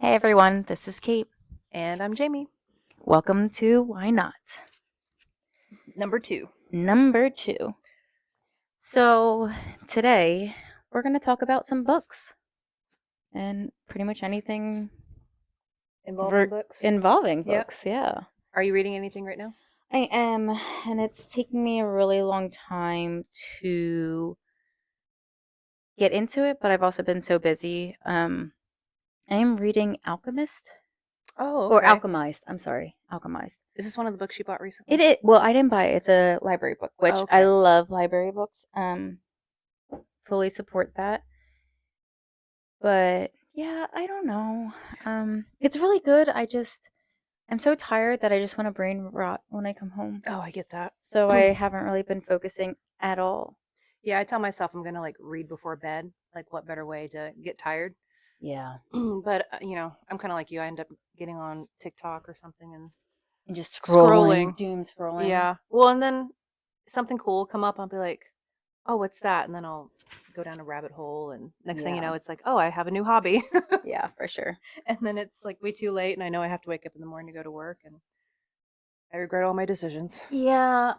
Hey everyone, this is Kate. And I'm Jamie. Welcome to Why Not? Number 2. Number 2. So, today we're going to talk about some books and pretty much anything Involving books? involving Yep. books. Yeah. Are you reading anything right now? I am, and it's taking me a really long time to get into it, but I've also been so busy. I am reading Alchemist Oh, or okay. Alchemized. I'm sorry, Alchemized. Is this one of the books you bought recently? It is, well, I didn't buy it. It's a library book, which Oh, I okay. love library books. Fully support that. But yeah, I don't know. It's really good. I'm so tired that I just want to brain rot when I come home. Oh, I get that. So I haven't really been focusing at all. Yeah, I tell myself I'm going to read before bed. Like what better way to get tired? Yeah. But, I'm kind of like you. I end up getting on TikTok or something and And just scrolling, scrolling. doom scrolling. Yeah. Well, and then something cool will come up. I'll be like, "Oh, what's that?" And then I'll go down a rabbit hole and next thing you Yeah. know, it's like, "Oh, I have a new hobby." Yeah, for sure. And then it's like way too late and I know I have to wake up in the morning to go to work and I regret all my decisions. Yeah,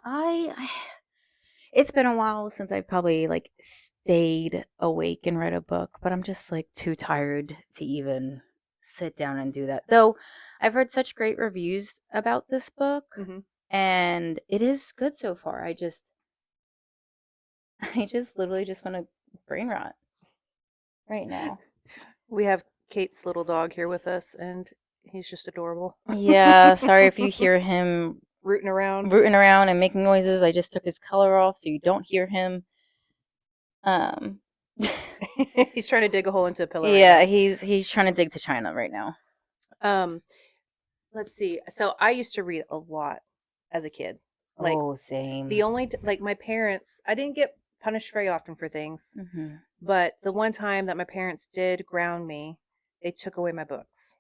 it's been a while since I probably stayed awake and read a book, but I'm just too tired to even sit down and do that. Though I've heard such great reviews about this book Hmm. and it is good so far. I just literally just want to brain rot right now. We have Kate's little dog here with us, and he's just adorable. Yeah, sorry if you hear him Rooting around. rooting around and making noises. I just took his color off so you don't hear him. Um He's trying to dig a hole into a pillow right yeah, now. he's trying to dig to China right now. Um, let's see. So I used to read a lot as a kid. Like Oh, same. the only like my parents, I didn't get punished very often for things, Mhm. but the one time that my parents did ground me, they took away my books.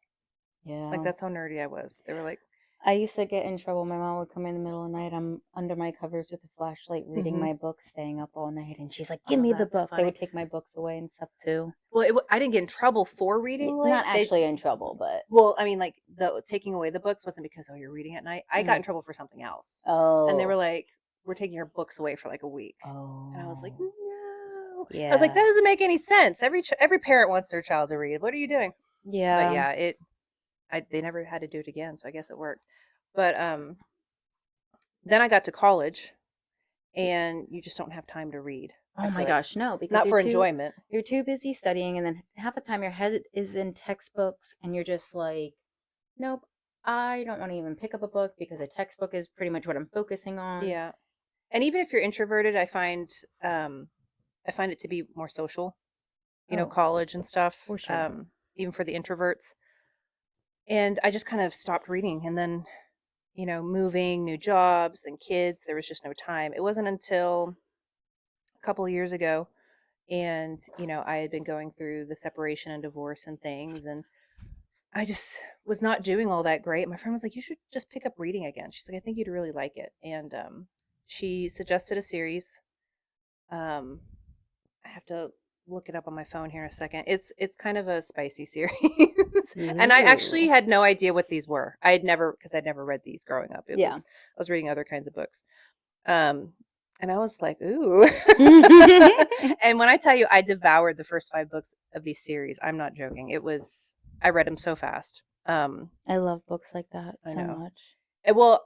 Like Yeah. that's how nerdy I was. They were like, I used to get in trouble. My mom would come in the middle of the night. I'm under my covers with a flashlight reading hmm my book, staying up all night. And she's like, "Give "Oh, me the that's book." They would funny." take my books away and stuff too. Well, I didn't get in trouble for reading Not late. They actually in trouble, but. Well, I mean, like the taking away the books wasn't because you're reading at night. I got Mhm. in trouble for something else, and they were Oh. like, "We're taking your books away for like a week," and I was like, Oh. "No." I was like, Yeah. "That doesn't make any sense. Every parent wants their child to read. What are you doing?" But Yeah. yeah, they never had to do it again, so I guess it worked. But then I got to college, and you just don't have time to read. I Oh feel my like gosh, no, because not for enjoyment. you're too busy studying and then half the time your head is in textbooks and you're just like, nope, I don't want to even pick up a book because a textbook is pretty much what I'm focusing on. Yeah, and even if you're introverted, um I find it to be more social. Oh, College and stuff, for sure. even for the introverts. And I just kind of stopped reading. And then, moving, new jobs, then kids, there was just no time. It wasn't until a couple of years ago, and, I had been going through the separation and divorce and things. And I just was not doing all that great. My friend was like, "You should just pick up reading again." She's like, "I think you'd really like it." And she suggested a series. Um, I have to look it up on my phone here in a second. It's kind of a spicy series. And I actually Ooh. had no idea what these were. Because I'd never read these growing up. Yeah. I was reading other kinds of books. Um and I was like, "Ooh." And when I tell you I devoured the first 5 books of these series, I'm not joking. I read them so fast. I love books like that I so know. much. Well,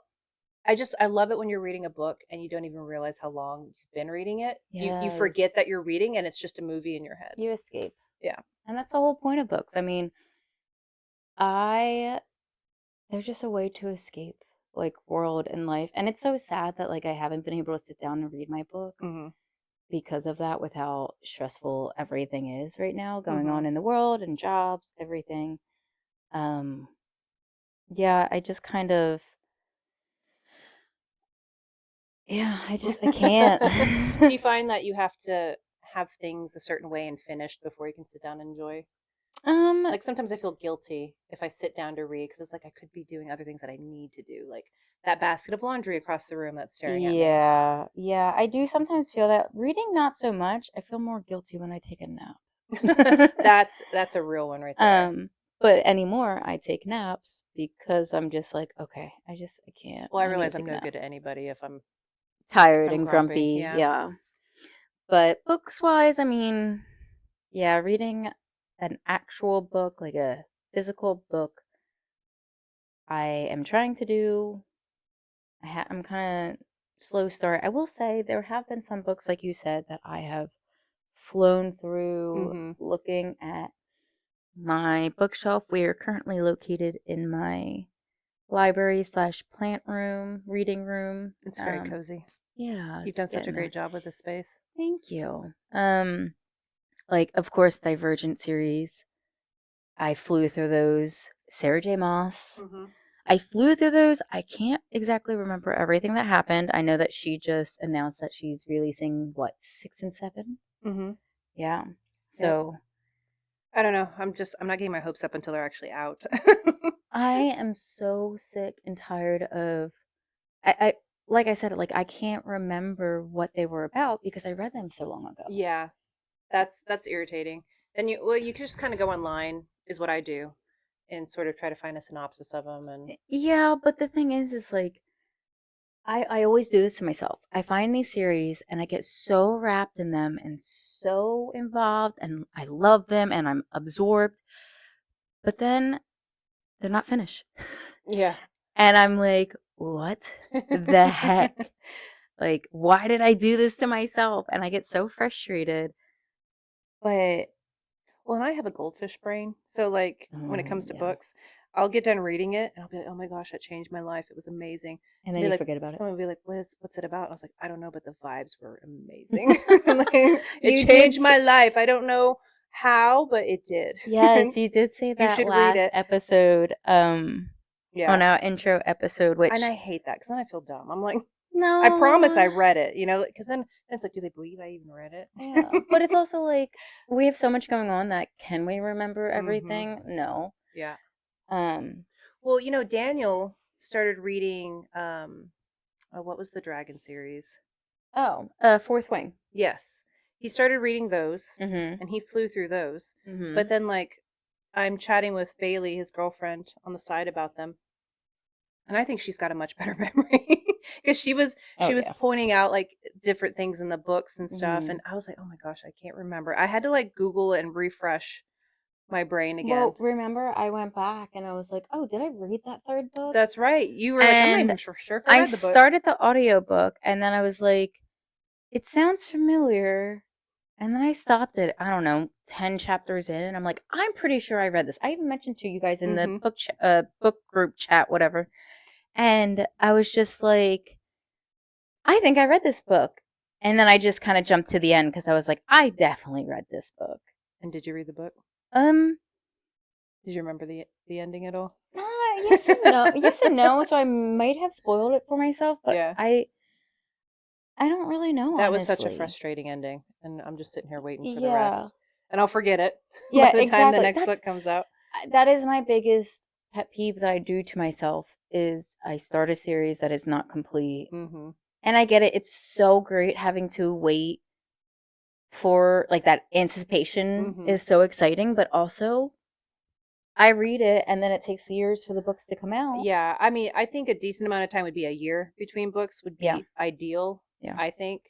I love it when you're reading a book and you don't even realize how long you've been reading it. You forget Yes. that you're reading and it's just a movie in your head. You escape. Yeah. And that's the whole point of books. I mean, I they're just a way to escape world and life. And it's so sad that I haven't been able to sit down and read my book Mhm. because of that with how stressful everything is right now going on Mhm. in the world and jobs, everything. Um yeah, I just kind of yeah, I can't. Do you find that you have to have things a certain way and finished before you can sit down and enjoy? um Like sometimes I feel guilty if I sit down to read because it's like I could be doing other things that I need to do, like that basket of laundry across the room that's staring at me. yeah, yeah, I do sometimes feel that reading not so much. I feel more guilty when I take a nap. That's a real one right there. But anymore, I take naps because I'm just like, okay, I can't. Well, I I need to realize I'm take a no nap. good to anybody if Tired I'm and grumpy. grumpy, Yeah. yeah. But books wise, I mean, yeah, reading an actual book, like a physical book, I am trying to do. I'm kind of slow start. I will say there have been some books, like you said, that I have flown through Mm-hmm. looking at my bookshelf. We are currently located in my library slash plant room, reading room. It's very cozy. Yeah, You've it's done such a getting great there. job with this space. Thank you. Like of course, Divergent series. I flew through those. Sarah J. Maas. Mm-hmm. I flew through those. I can't exactly remember everything that happened. I know that she just announced that she's releasing what, 6 and 7? Mm-hmm. Yeah. Yep. So I don't know. I'm not getting my hopes up until they're actually out. I am so sick and tired of I like I said, like I can't remember what they were about because I read them so long ago. Yeah, that's irritating. And you can just kind of go online is what I do and sort of try to find a synopsis of them and Yeah, but the thing is like I always do this to myself. I find these series and I get so wrapped in them and so involved and I love them and I'm absorbed, but then they're not finished. yeah. And I'm like, what the heck? Like, why did I do this to myself? And I get so frustrated. But, Well, and I have a goldfish brain. So, like, when it oh, comes to yeah. books, I'll get done reading it and I'll be like, oh my gosh, that changed my life. It was amazing. And then you forget about Someone will be like, what's it about? And I was like, I don't know, but the vibes were it. amazing. Like, it You did changed my life. I don't know how, but it did. Yes, you did say You that should read last it. episode, on Yeah. our intro episode, And which I hate that because then I feel dumb. I'm like, I promise no, I read it, because then it's like, do they believe I even read it? yeah, but it's also like we have so much going on that can we remember Mm-hmm. everything? No. Yeah. Um, Well, Daniel started reading oh, what was the Dragon series? oh, Fourth Wing. Yes. He started reading those Mhm. and he flew through those. But Mhm. then like I'm chatting with Bailey, his girlfriend, on the side about them. And I think she's got a much better memory because Oh she was yeah. pointing out like different things in the books and stuff and Mhm. I was like, "Oh my gosh, I can't remember." I had to like Google and refresh my brain again. Well, remember I went back and I was like, "Oh, did I read that third book?" That's right. You were like, "I'm not And even sure if I I read the book." started the audiobook and then I was like, "It sounds familiar." And then I stopped it, I don't know, 10 chapters in, and I'm like, "I'm pretty sure I read this." I even mentioned to you guys in the Mhm. book group chat, whatever, and I was just like, "I think I read this book." And then I just kinda jumped to the end because I was like, "I definitely read this book." And did you read the book? Um, Did you remember the ending at all? yes and no. Yes and no, so I might have spoiled it for myself, but Yeah. I don't really know, That was such a honestly. frustrating ending, and I'm just sitting here waiting for the Yeah. rest. And I'll forget it by Yeah, the time the exactly. next book comes out. That is my biggest pet peeve that I do to myself is I start a series that is not complete. Mhm. And I get it. It's so great having to wait for like that anticipation Mhm. is so exciting, but also I read it and then it takes years for the books to come out. Yeah, I mean, I think a decent amount of time would be a year between books would Yeah. be ideal, Yeah. I think.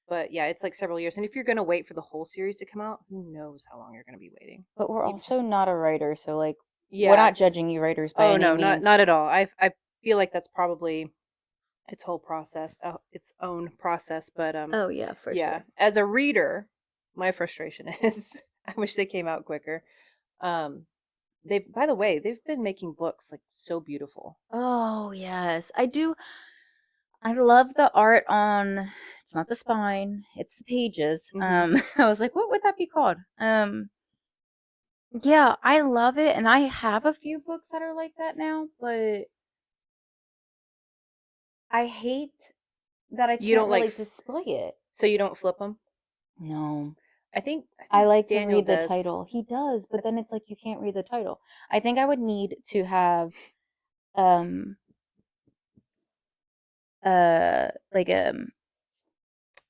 But yeah, it's like several years. And if you're going to wait for the whole series to come out, who knows how long you're going to be waiting. But we're You just also not a writer, so like we're Yeah. not judging you writers by Oh any no, not means. not at all. I feel like that's probably its whole process, its own process, but Oh yeah, for yeah, sure. as a reader, my frustration is I wish they came out quicker. Um they've by the way, they've been making books like so beautiful. Oh yes. I do. I love the art on it's not the spine, it's the pages. Mhm. I was like, "What would that be called?" Yeah, I love it, and I have a few books that are like that now, but I hate that I You can't don't like really display it. so you don't flip them? No. I I think like to Daniel read the does. title. He does, I but then it's like you can't read the title. I think I would need to have, um, like,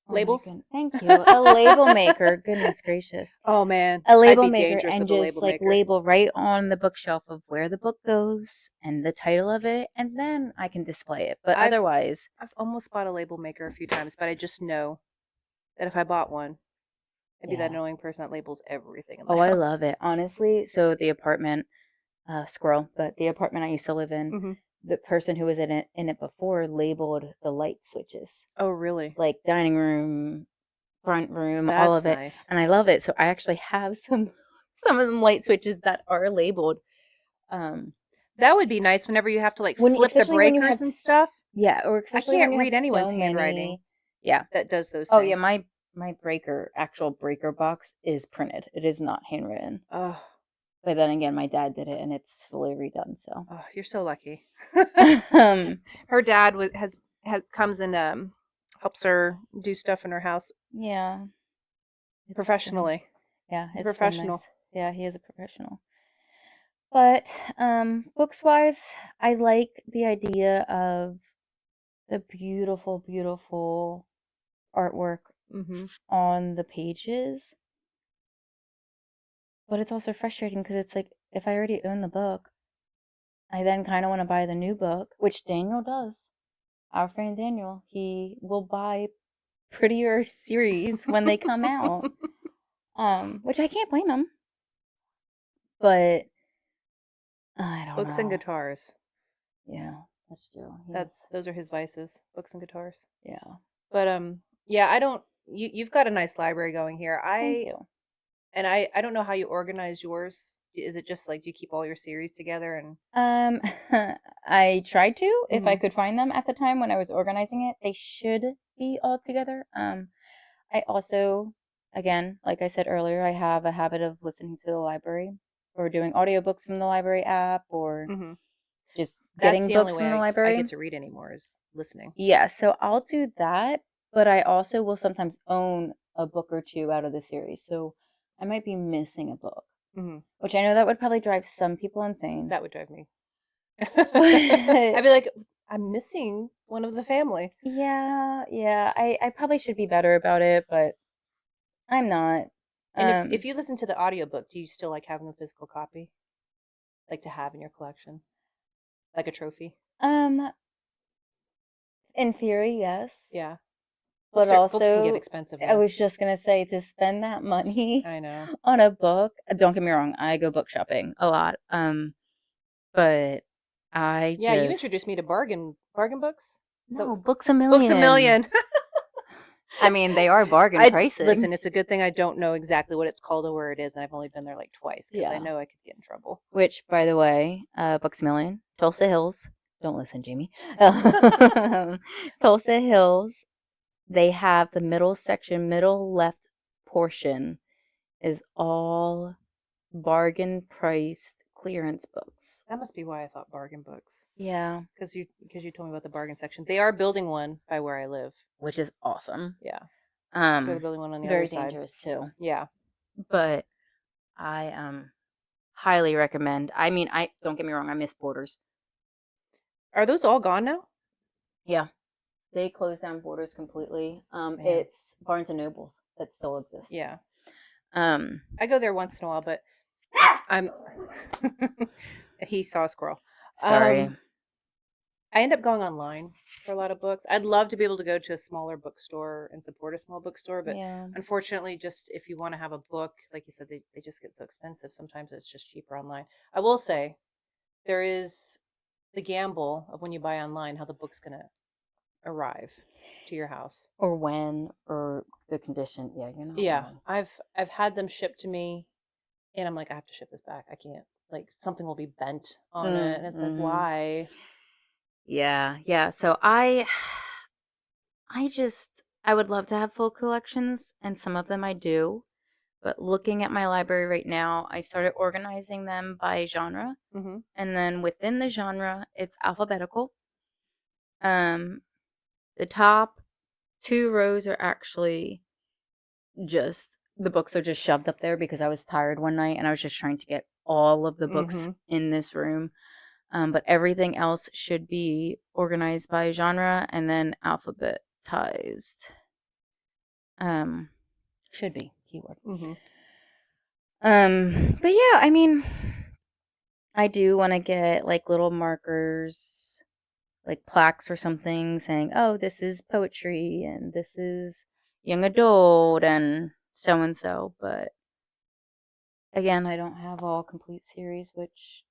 Oh my Labels? goodness. Thank you. A label maker. Goodness gracious. Oh man, A I'd label be maker dangerous and with a just label like maker. label right on the bookshelf of where the book goes and the title of it, and then I can display it. But I've otherwise, I've almost bought a label maker a few times, but I just know that if I bought one, I'd be that yeah. annoying person that labels everything in the Oh, I house. love it. Honestly, so the apartment, squirrel, but the apartment I used to live in, Hmm. the person who was in it before labeled the light switches, Oh, really? like dining room, front room, all That's of it, nice. and I love it. So I actually have some some of them light switches that are labeled. Um, That would be nice whenever you have to like when flip the especially when you have breakers and stuff. yeah, or I especially when can't you have read anyone's so handwriting many yeah. that does those Oh yeah, things. my breaker actual breaker box is printed. It is not handwritten. Oh, But then again, my dad did it and it's fully redone, so. oh, you're so lucky. um, Her dad has comes and helps her do stuff in her house yeah, it's been professionally. yeah, He's a it's been nice. professional. Yeah, he is a professional. But books wise, I like the idea of the beautiful, beautiful artwork Hmm. on the pages. But it's also frustrating because it's like if I already own the book, I then kind of want to buy the new book, which Daniel does. Our friend Daniel, he will buy prettier series when they come out. Which I can't blame him, but I don't Books and know. guitars. Yeah, that's true. Those are his vices. Books and guitars. Yeah. But yeah, I don't. You've got a nice library going here. Thank you. I don't know how you organize yours. Is it just like do you keep all your series together and? Um, I tried to, if I Hmm. could find them at the time when I was organizing it. They should be all together. I also, again, like I said earlier, I have a habit of listening to the library or doing audiobooks from the library app or Hmm. just That's getting the only books from the way I library. get to read anymore is listening. Yeah, so I'll do that, but I also will sometimes own a book or two out of the series. So I might be missing a book, Hmm. which I know that would probably drive some people insane. That would drive me. But I'd be like, I'm missing one of the family. yeah, yeah, I probably should be better about it, but I'm not. And if Um, you listen to the audiobook, do you still like having a physical copy? Like to have in your collection? Like a trophy? um, in theory, yes. Yeah. But Books can get also, expensive I though. was just gonna say to spend that money I know. on a book, don't get me wrong, I go book shopping a lot. But I Yeah, you just introduced me to bargain books. So no, Books a Books a Million. Million. I mean, they are bargain I pricing. listen. It's a good thing I don't know exactly what it's called or where it is, and I've only been there like twice because I Yeah. know I could get in trouble. Which, by the way, Books a Million, Tulsa Hills. Don't listen, Jamie. Tulsa Hills. They have the middle section, middle left portion is all bargain priced clearance books. That must be why I thought bargain books. Yeah, Because you told me about the bargain section. They are building one by where I live. which is awesome. Yeah. So they're Um, building one on the other very side. dangerous too. Yeah. But I highly recommend. I mean, I don't get me wrong, I miss Borders. Are those all gone now? Yeah, they closed down Borders completely. Man. It's Barnes and Nobles that still exists. Yeah. Um, I go there once in a while, but I'm he saw a squirrel. sorry. I end up going online for a lot of books. I'd love to be able to go to a smaller bookstore and support a small bookstore, but Yeah. unfortunately, just if you want to have a book, like you said, they just get so expensive. Sometimes it's just cheaper online. I will say there is the gamble of when you buy online, how the book's going to arrive to your house. Or when, or the condition. Yeah, you're not Yeah, wrong. I've had them shipped to me, and I'm like, I have to ship this back. I can't. Like something will be bent on it, and it's like, Mm-hmm. why? Yeah, yeah. So I would love to have full collections, and some of them I do. But looking at my library right now, I started organizing them by genre, Hmm. and then within the genre, it's alphabetical. Um, the top two rows are actually just the books are just shoved up there because I was tired one night and I was just trying to get all of the books Hmm. in this room. But everything else should be organized by genre and then alphabetized. Um, should be keyword. Mhm. But yeah, I mean, I do want to get like little markers, like plaques or something saying, "Oh, this is poetry and this is young adult and so and so." But again, I don't have all complete series, which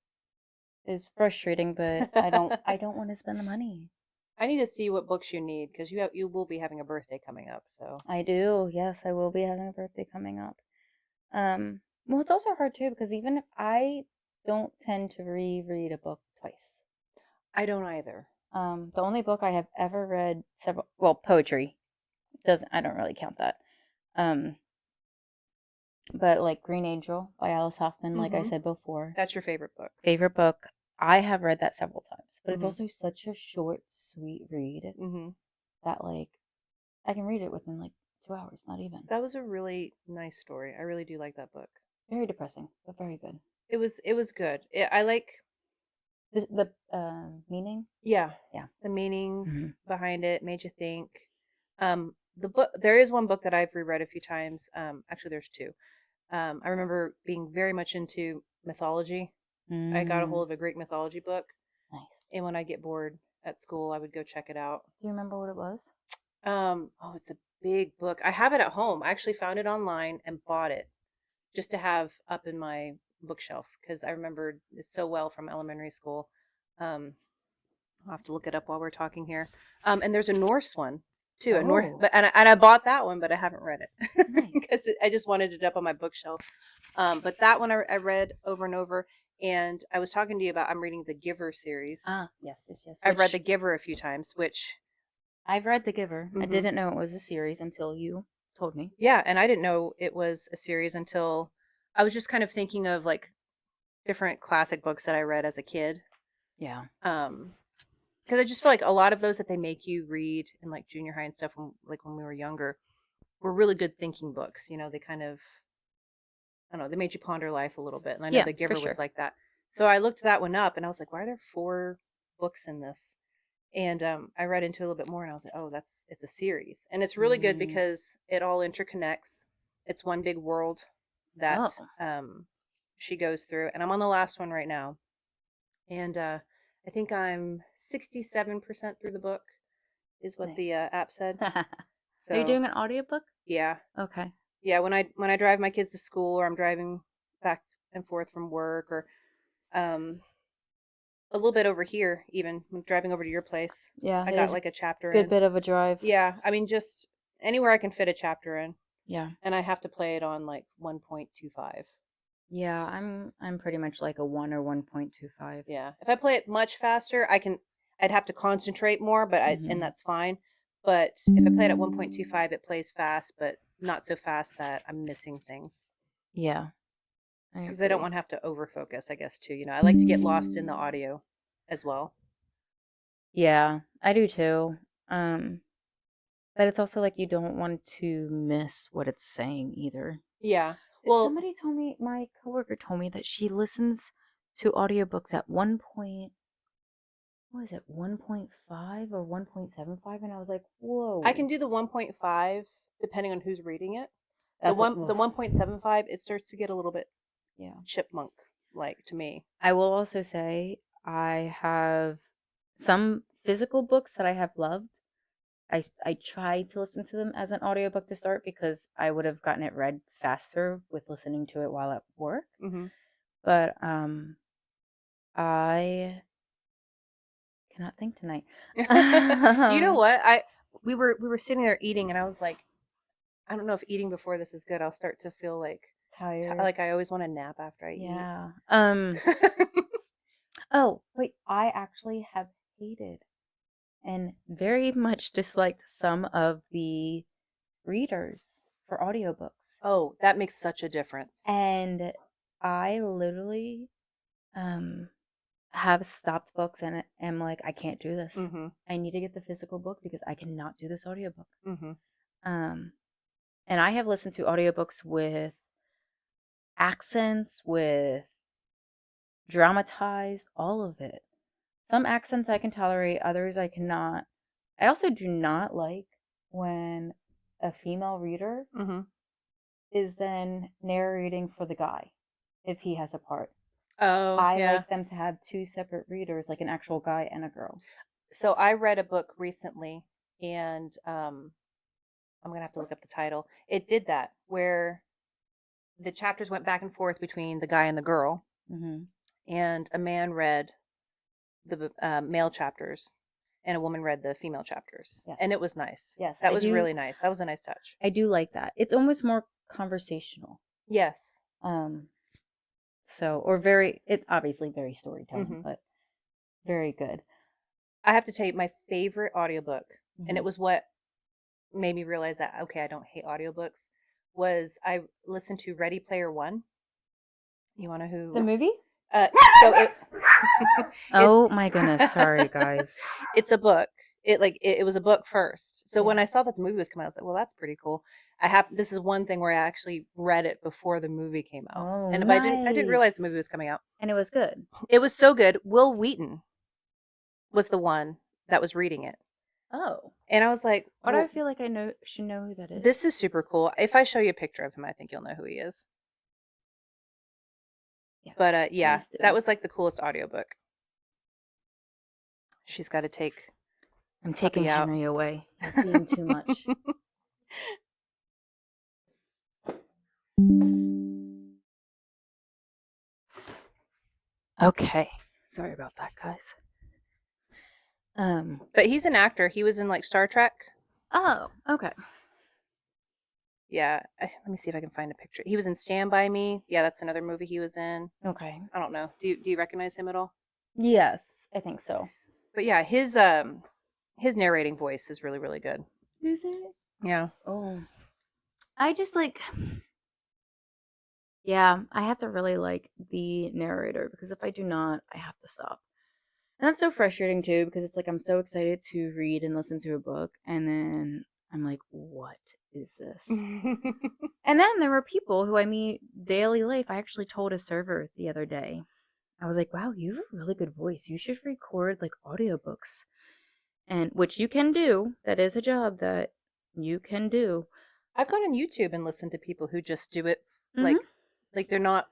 is frustrating, but I don't want to spend the money. I need to see what books you need because you will be having a birthday coming up. So I do. Yes, I will be having a birthday coming up. Well, it's also hard too because even if I don't tend to reread a book twice. I don't either. The only book I have ever read several, well, poetry doesn't, I don't really count that. Um, but like Green Angel by Alice Hoffman, like I Mhm. said before, That's your favorite book. favorite book. I have read that several times, but it's Mhm. also such a short, sweet read Mhm. that like I can read it within like 2 hours, not even. That was a really nice story. I really do like that book. Very depressing, but very good. It was good. I like The meaning, yeah, yeah. the meaning Hmm. behind it made you think. The book there is one book that I've reread a few times. Actually there's two. I remember being very much into mythology. I got a Mm, hold of a Greek mythology book, nice. and when I get bored at school, I would go check it out. Do you remember what it was? Oh, it's a big book. I have it at home. I actually found it online and bought it just to have up in my bookshelf because I remembered it so well from elementary school. Um, I'll have to look it up while we're talking here. And there's a Norse one too, a Norse, Oh, but and I bought that one, but I haven't read it nice. because I just wanted it up on my bookshelf. But that one I read over and over. And I was talking to you about I'm reading the Giver series. Ah, yes, yes, yes. I've read the Which Giver a few times, which I've read The Giver. I hmm didn't know it was a series until you told me. yeah, and I didn't know it was a series until I was just kind of thinking of like different classic books that I read as a kid. Yeah. Um, because I just feel like a lot of those that they make you read in like junior high and stuff, when we were younger, were really good thinking books. They kind of, I don't know, they made you ponder life a little bit. And I know Yeah, The for Giver was sure. like that. So I looked that one up and I was like, why are there four books in this? And I read into it a little bit more and I was like, oh, it's a series. And it's really good Mm. because it all interconnects. It's one big world that Oh, she goes through. And I'm on the last one right now. And I think I'm 67% through the book, is what the nice. app said. Are you So doing an audiobook? yeah, Okay. yeah. When I drive my kids to school, or I'm driving back and forth from work, or um, a little bit over here, even when driving over to your place, Yeah, I it got is a like a chapter good in. bit of a drive. Yeah, I mean, just anywhere I can fit a chapter in, Yeah. and I have to play it on like 1.25. Yeah, I'm pretty much like a 1 or 1.25. Yeah, if I play it much faster, I'd have to concentrate more, and Mhm. that's fine. But if I play it at 1.25, it plays fast, but not so fast that I'm missing things Yeah, I because I don't agree. want to have to overfocus. I guess too. I like to get lost in the audio as well. Yeah, I do too. Um, but it's also like you don't want to miss what it's saying either. Yeah. Well, Somebody told me, my coworker told me that she listens to audiobooks at one point, what is it, 1.5 or 1.75? And I was like, I whoa. can do the 1.5 depending on who's reading it. The That's what, one the 1.75, it starts to get a little bit yeah. chipmunk like to me. I will also say I have some physical books that I have loved. I tried to listen to them as an audiobook to start because I would have gotten it read faster with listening to it while at work. Hmm. But I cannot think tonight. You know um, what? We were sitting there eating, and I was like, I don't know if eating before this is good. I'll start to feel like tired. like I always want to nap after I eat. Yeah. Oh, wait, I actually have hated and very much disliked some of the readers for audiobooks. Oh, that makes such a difference. And I literally um have stopped books and am like, I can't do this. Mhm. I need to get the physical book because I cannot do this audiobook. Mhm. Um, and I have listened to audiobooks with accents, with dramatized, all of it. Some accents I can tolerate, others I cannot. I also do not like when a female reader Mm-hmm. is then narrating for the guy if he has a part. Oh, I yeah. like them to have two separate readers, like an actual guy and a girl. So I read a book recently, and I'm gonna have to look up the title. It did that where the chapters went back and forth between the guy and the girl, Mm-hmm. and a man read the male chapters, and a woman read the female chapters, Yes. and it was nice. Yes, That I was do. really nice. That was a nice touch. I do like that. It's almost more conversational. Yes. Um, so or very it obviously very storytelling, Hmm. but very good. I have to tell you, my favorite audiobook, and it Mm-hmm. was what made me realize that okay, I don't hate audiobooks, was I listened to Ready Player One. You want to The who? movie? Uh, so it it's Oh my goodness, sorry guys. it's a book. It was a book first. So when Yeah. I saw that the movie was coming out, I was like, well, that's pretty cool. This is one thing where I actually read it before the movie came out. Oh, And but I didn't realize the nice. movie was coming out. And it was good. It was so good. Will Wheaton was the one that was reading it. Oh. And I was like, Why do I well, feel like I know should know who that is? this is super cool. If I show you a picture of him, I think you'll know who he is. But Yes, yeah, please do. that was like the coolest audiobook. She's got to take I'm taking puppy out. Henry away. He's being too much. Okay. Sorry about that, guys. But he's an actor. He was in like Star Trek. Oh, okay. Yeah, let me see if I can find a picture. He was in Stand By Me. Yeah, that's another movie he was in. Okay. I don't know. Do you recognize him at all? Yes, I think so. But yeah, his narrating voice is really really good. Is it? Yeah. Oh. I just like yeah, I have to really like the narrator because if I do not, I have to stop. And that's so frustrating too because it's like I'm so excited to read and listen to a book and then I'm like, what is this? And then there were people who I meet daily life. I actually told a server the other day. I was like, wow, you have a really good voice. You should record like audiobooks. And which you can do. That is a job that you can do. I've gone on YouTube and listened to people who just do it Mm-hmm. like they're not.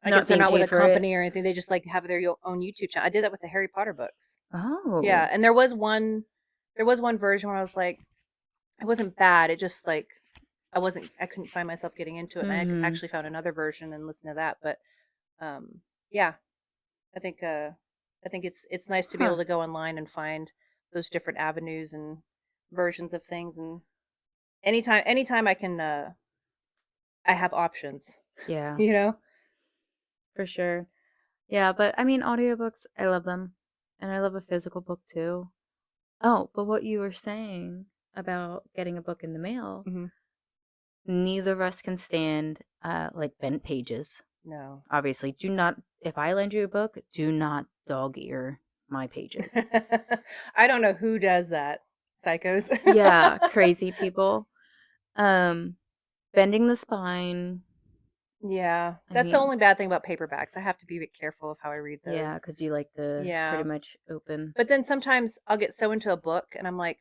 I Not guess they're being not with paid a for it. company or anything. They just like have their own YouTube channel. I did that with the Harry Potter books. Oh. Yeah, and there was one version where I was like, it wasn't bad. It just like I couldn't find myself getting into it, and I Mm-hmm. actually found another version and listened to that. But yeah, I think it's nice to be Huh. able to go online and find those different avenues and versions of things, and anytime I have options, Yeah, you know. for sure. Yeah, but I mean, audiobooks, I love them. And I love a physical book too. Oh, but what you were saying about getting a book in the mail, Hmm. neither of us can stand like bent pages. No. Obviously, do not, if I lend you a book, do not dog ear my pages. I don't know who does that. Psychos. Yeah, crazy people. Um, bending the spine. Yeah, I that's the mean, only bad thing about paperbacks. I have to be a bit careful of how I read yeah, those. because you like the pretty Yeah. much open. But then sometimes I'll get so into a book and I'm like,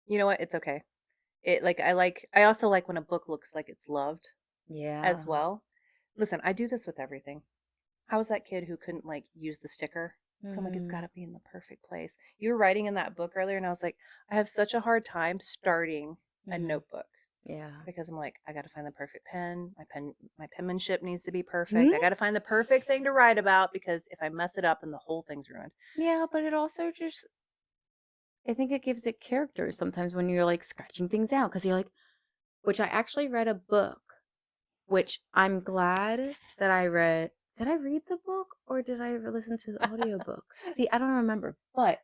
you know what? It's okay. I also like when a book looks like it's loved Yeah. as well. Listen, I do this with everything. I was that kid who couldn't like use the sticker. So I'm like, it's got Mm-hmm. to be in the perfect place. You were writing in that book earlier, and I was like, I have such a hard time starting a Mm-hmm. notebook Yeah. because I'm like, I got to find the perfect pen. My penmanship needs to be perfect. I Hmm. got to find the perfect thing to write about because if I mess it up, then the whole thing's ruined. Yeah, but it also just, I think it gives it character sometimes when you're like scratching things out because you're like, which I actually read a book, which I'm glad that I read. Did I read the book or did I listen to the audiobook? See, I don't remember, but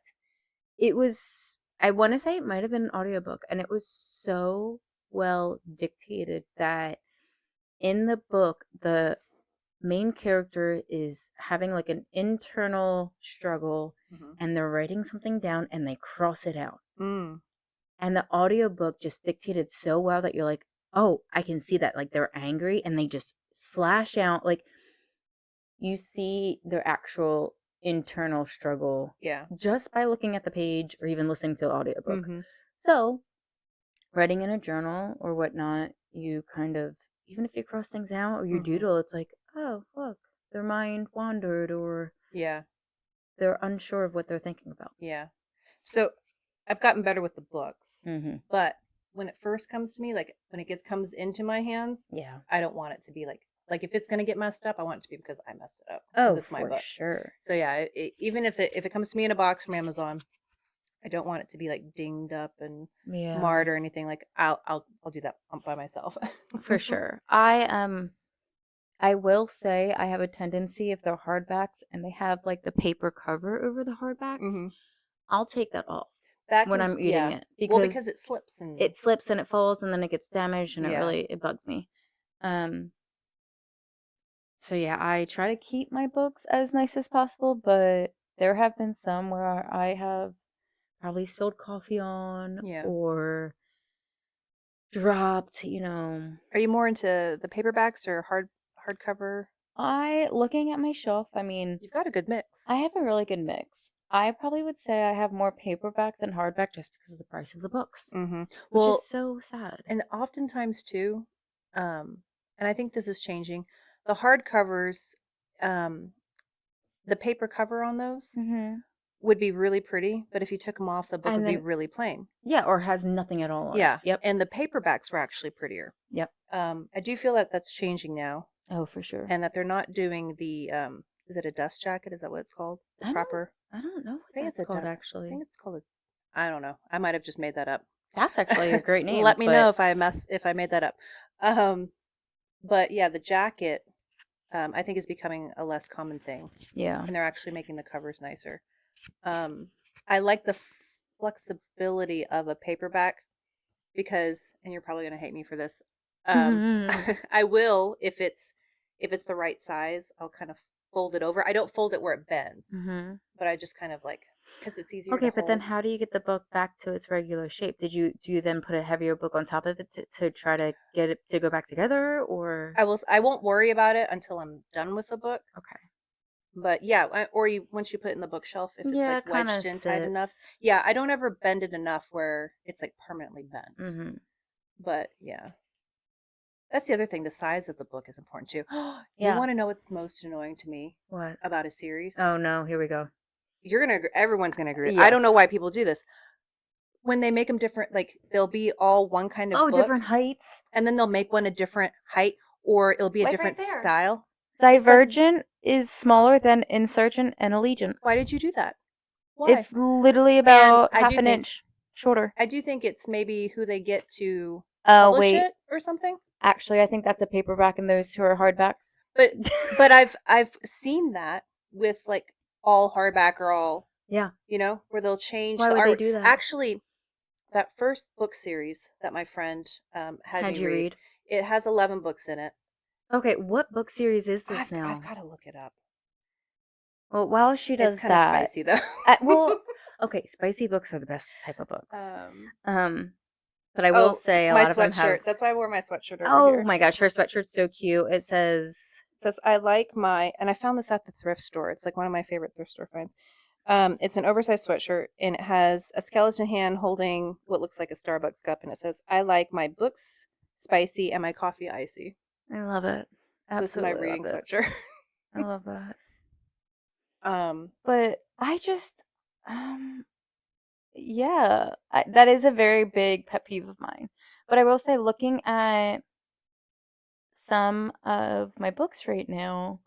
it was, I want to say it might have been an audiobook, and it was so well dictated that in the book, the main character is having like an internal struggle Hmm. and they're writing something down and they cross it out. Mm. And the audiobook just dictated so well that you're like, oh, I can see that. Like they're angry and they just slash out. Like you see their actual internal struggle Yeah. just by looking at the page or even listening to the audiobook. Hmm. So writing in a journal or whatnot, you kind of, even if you cross things out or you Mhm. doodle, it's like, oh, look, their mind wandered or Yeah. they're unsure of what they're thinking about. Yeah. So I've gotten better with the books, Mm-hmm. but when it first comes to me, like when it gets comes into my hands, Yeah. I don't want it to be like if it's gonna get messed up, I want it to be because I messed it up because Oh, it's my for book. sure. So yeah, even if it comes to me in a box from Amazon, I don't want it to be like dinged up and Yeah, marred or anything. Like I'll do that by myself. for sure. I will say I have a tendency if they're hardbacks and they have like the paper cover over the hardbacks, hmm I'll take that off That when can I'm eating yeah. it Well, because because it slips and it slips and it falls and then it gets damaged and yeah, it bugs me. Um so yeah, I try to keep my books as nice as possible, but there have been some where I have probably spilled coffee on yeah. or dropped. Are you more into the paperbacks or hardcover? I looking at my shelf, I mean, You've got a good mix. I have a really good mix. I probably would say I have more paperback than hardback just because of the price of the books, hmm which is Well, so sad. and oftentimes too, um, and I think this is changing. The hardcovers, um, the paper cover on those Mhm. would be really pretty, but if you took them off, the book And would be then really plain. yeah, or has nothing at all on it. Yeah, Yep. and the paperbacks were actually prettier. Yep. I do feel that that's changing now, Oh, for sure. and that they're not doing the is it a dust jacket? Is that what it's called? The I don't proper? I don't know I what think it's that's a called I think actually. it's called a. I don't know. I might have just made that up. That's actually a great name, Let me know but if I made that up. Um, but yeah, the jacket I think is becoming a less common thing, yeah. and they're actually making the covers nicer. Um, I like the flexibility of a paperback because, and you're probably going to hate me for this. Um, Mhm. I will if it's the right size. I'll kind of fold it over. I don't fold it where it bends, Mhm. but I just kind of like because it's easier to Okay, but then hold. how do you get the book back to its regular shape? Do you then put a heavier book on top of it to try to get it to go back together or I won't worry about it until I'm done with the book. okay. But yeah, or you once you put it in the bookshelf, if it's Yeah, like it kind wedged of in tight enough. sits. Yeah, I don't ever bend it enough where it's like permanently bent. Mhm. But yeah, that's the other thing. The size of the book is important too. You Yeah. want to know what's most annoying to me What? about a series? Oh no, here we go. Everyone's gonna agree. I don't know Yes. why people do this. When they make them different, like they'll be all one kind of Oh, book, different heights. and then they'll make one a different height, or it'll be a Wait right different there. style. It's like, Divergent is smaller than Insurgent and Allegiant. why did you do that? Why? It's literally And about half an inch shorter. I do think it's maybe who they get to Oh, publish wait. it or something. Actually, I think that's a paperback and those two are hardbacks. But I've seen that with like all hardback or all, Yeah. where they'll change Why the would they art. do that? Actually, that first book series that my friend had How'd me you read, read? it has 11 books in it. Okay, what book series is this I've now? got to look it up. Well, while she It's does kind of that, spicy though. well, okay, spicy books are the best type of books. um, Um, but I will oh, say a my lot of them have. sweatshirt. That's why I wore my sweatshirt over Oh here. my gosh, her sweatshirt's so cute. It says, It says I like my, and I found this at the thrift store. It's like one of my favorite thrift store finds. It's an oversized sweatshirt and it has a skeleton hand holding what looks like a Starbucks cup, and it says I like my books spicy and my coffee icy. I love it. So this is my Absolutely love reading it. sweatshirt. I love that. um, But I just, um, yeah, that is a very big pet peeve of mine. But I will say, looking at some of my books right now,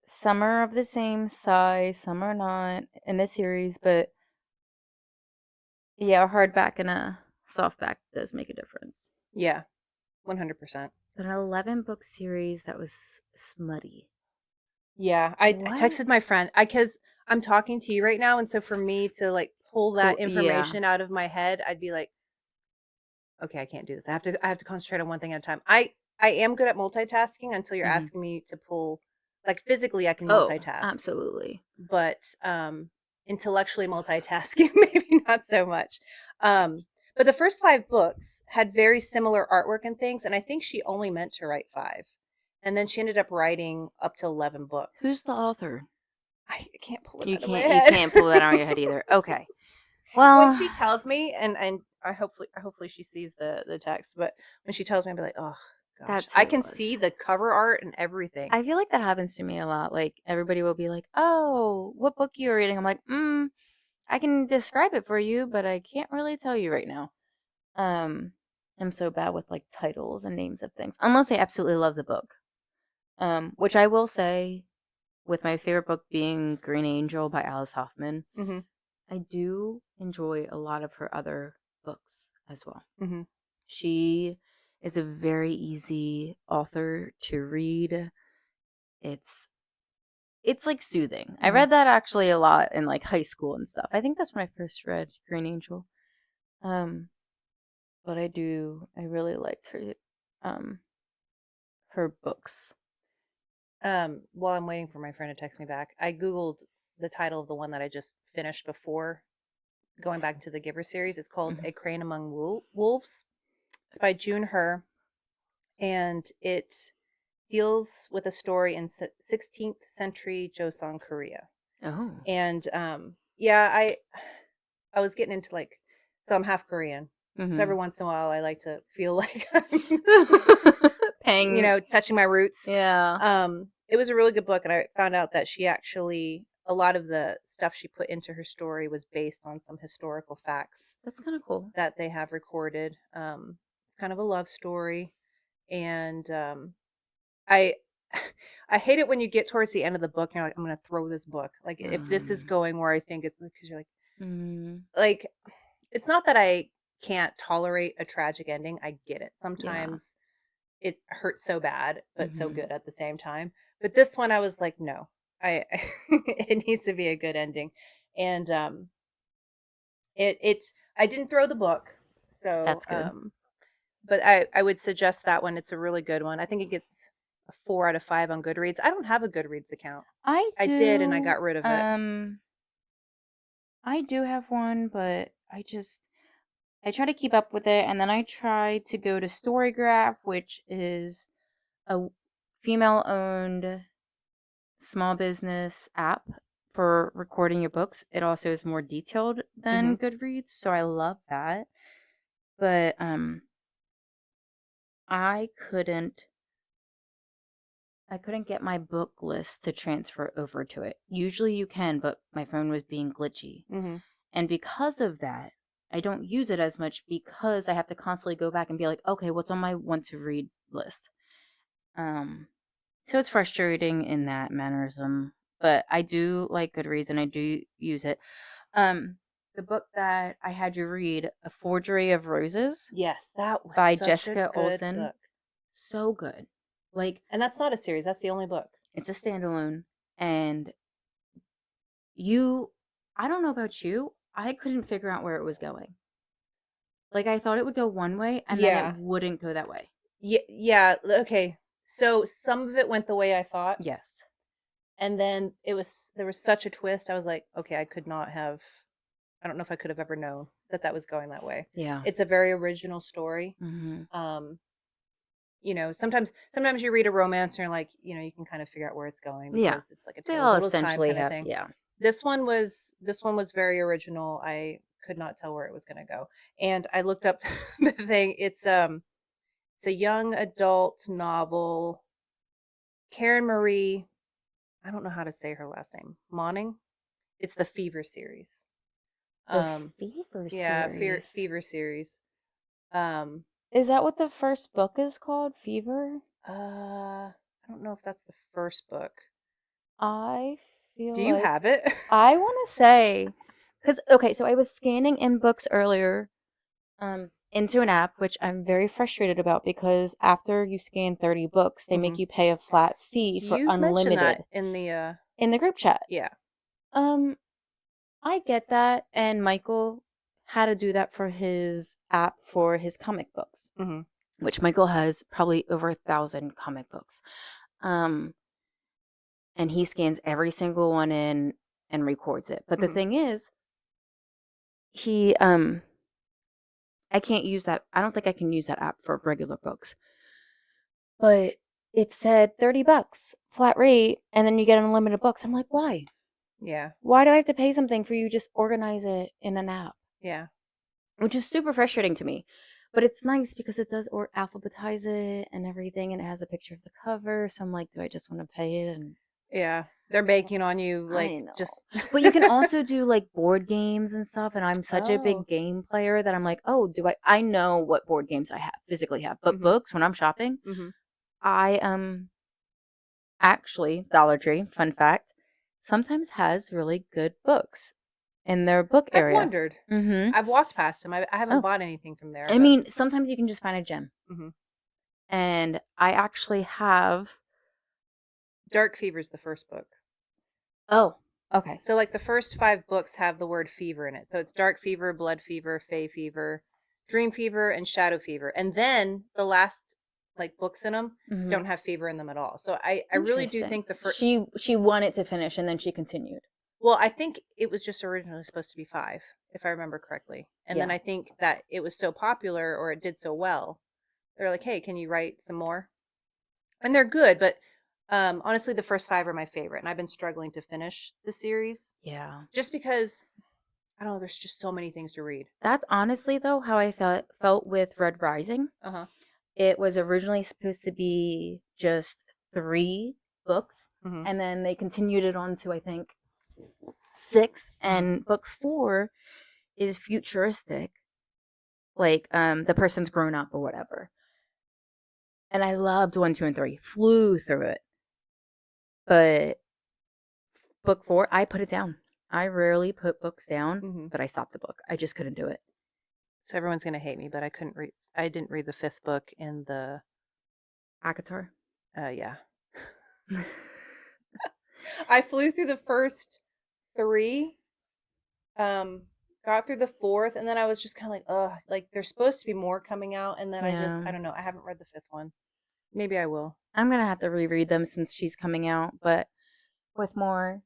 some are of the same size, some are not in a series, but yeah, a hardback and a softback does make a difference. yeah, 100%. But an 11 book series that was smutty. Yeah, I What? texted my friend because I'm talking to you right now, and so for me to like pull that Yeah. information out of my head, I'd be like, okay, I can't do this. I have to concentrate on one thing at a time. I am good at multitasking until you're Hmm. asking me to pull, like physically I can Oh, multitask, absolutely. but intellectually multitasking maybe not so much. Um but the first 5 books had very similar artwork and things, and I think she only meant to write 5. And then she ended up writing up to 11 Who's books. the author? I can't pull it You out of my can't head. pull that out of your head either. Okay. When Well, she tells me, and hopefully she sees the text. But when she tells me, I'll be like, oh gosh, That's who I it can was. see the cover art and everything. I feel like that happens to me a lot. Like everybody will be like, "Oh, what book you reading?" I'm like, I can describe it for you, but I can't really tell you right now." Um, I'm so bad with like titles and names of things, unless I absolutely love the book. Which I will say, with my favorite book being Green Angel by Alice Hoffman, Mm-hmm. I do enjoy a lot of her other books as well. Mm-hmm. She is a very easy author to read. It's it's like soothing. I Mm-hmm. read that actually a lot in like high school and stuff. I think that's when I first read Green Angel. Um, but I really liked um her books. While I'm waiting for my friend to text me back, I googled the title of the one that I just finished before going back to the Giver series. It's called Mhm. A Crane Among Wolves. It's by June Her, and it deals with a story in 16th century Joseon, Korea. Oh. And yeah, I was getting into like, so I'm half Korean. So every Mhm. once in a while, I like to feel like I'm, Pang. touching my roots. Yeah. It was a really good book, and I found out that she actually, a lot of the stuff she put into her story was based on some historical facts That's kind of cool. that they have recorded. It's kind of a love story, and I I hate it when you get towards the end of the book and you're like, I'm gonna throw this book. Like if this is Um, going where I think it's because you're mm, like it's not that I can't tolerate a tragic ending. I get it. yeah. Sometimes it hurts so bad, but so Mhm. good at the same time. But this one I was like, no. I it needs to be a good ending. And it's I didn't throw the book. So That's good. but I would suggest that one. It's a really good one. I think it gets a 4 out of 5 on Goodreads. I don't have a Goodreads account. I I did, and I do got rid of it. I do have one, but I try to keep up with it, and then I try to go to Storygraph, which is a female-owned small business app for recording your books. It also is more detailed Hmm. than Goodreads, so I love that. But I couldn't I couldn't get my book list to transfer over to it. Usually you can, but my phone was being glitchy. Hmm. And because of that, I don't use it as much because I have to constantly go back and be like, okay, what's on my want to read list? Um, so it's frustrating in that mannerism, but I do like Goodreads and I do use it. Um, the book that I had you read, A Forgery of Roses Yes, that was by such a Jessica good Olsen, book. so good. Like, And that's not a series. That's the only book. it's a standalone, and you, I don't know about you, I couldn't figure out where it was going. Like, I thought it would go one way, and then it Yeah. wouldn't go that way. Yeah. Yeah. Okay. So some of it went the way I thought, Yes. and then there was such a twist. I was like, okay, I could not have. I don't know if I could have ever known that that was going that way. Yeah. It's a very original story. Mhm. Um, sometimes you read a romance and you're like, you can kind of figure out where it's going Yeah. because it's like a They tale as all old as time essentially kind of have, thing. yeah. This one was very original. I could not tell where it was going to go. And I looked up the thing. It's a young adult novel. Karen Marie, I don't know how to say her last name. Monning. It's the Fever series. The Um Fever yeah, series. Fever series. Um Is that what the first book is called? Fever? I don't know if that's the first book. I Do feel you like have it? I want to say, because okay, so I was scanning in books earlier, into an app, which I'm very frustrated about because after you scan 30 books, they make Mhm. you pay a flat fee for You mentioned that unlimited in the in the group chat. yeah. Um, I get that, and Michael had to do that for his app for his comic books, Mhm. which Michael has probably over 1,000 comic books. Um, and he scans every single one in and records it. But the Mhm. thing is, he I can't use that. I don't think I can use that app for regular books. But it said 30 bucks flat rate and then you get unlimited books. I'm like, "Why? Yeah. Why do I have to pay something for you just organize it in an app?" Yeah. which is super frustrating to me. But it's nice because it does or alphabetize it and everything, and it has a picture of the cover. So I'm like, do I just want to pay it? And Yeah. They're banking on you, I like, know. just But you can also do like board games and stuff. And I'm such a Oh. big game player that I'm like, oh, I know what board games I have physically have, but Mhm. books when I'm shopping, Mhm. I actually Dollar Tree, fun fact, sometimes has really good books in their book I've area. wondered. Mm-hmm. I've walked past them. I haven't Oh, bought anything from there, I but mean, sometimes you can just find a gem. Mhm. And I actually have. Dark Fever's the first book. Oh, okay. So like the first 5 books have the word fever in it. So it's Dark Fever, Blood Fever, Fey Fever, Dream Fever, and Shadow Fever. And then the last like books in them Mm-hmm. don't have fever in them at all. So I really do Interesting. think the first She wanted to finish and then she continued. well, I think it was just originally supposed to be 5, if I remember correctly. And then Yeah. I think that it was so popular or it did so well. They're like, "Hey, can you write some more?" And they're good, but honestly the first 5 are my favorite and I've been struggling to finish the series Yeah. just because I don't know, there's just so many things to read. That's honestly though how I felt with Red Rising. Uh-huh. It was originally supposed to be just 3 books, Mhm. and then they continued it on to I think 6, Mhm. and book 4 is futuristic, like the person's grown up or whatever. And I loved 1, 2, and 3. Flew through it. But book 4, I put it down. I rarely put books down, Mhm. but I stopped the book. I just couldn't do it. So everyone's going to hate me, but I didn't read the 5th book in the Akatar. yeah. I flew through the first 3, um got through the 4th and then I was just kind of like, "Ugh, like there's supposed to be more coming out." And then Yeah. I don't know, I haven't read the 5th one. Maybe I will. I'm gonna have to reread them since she's coming out, but with more.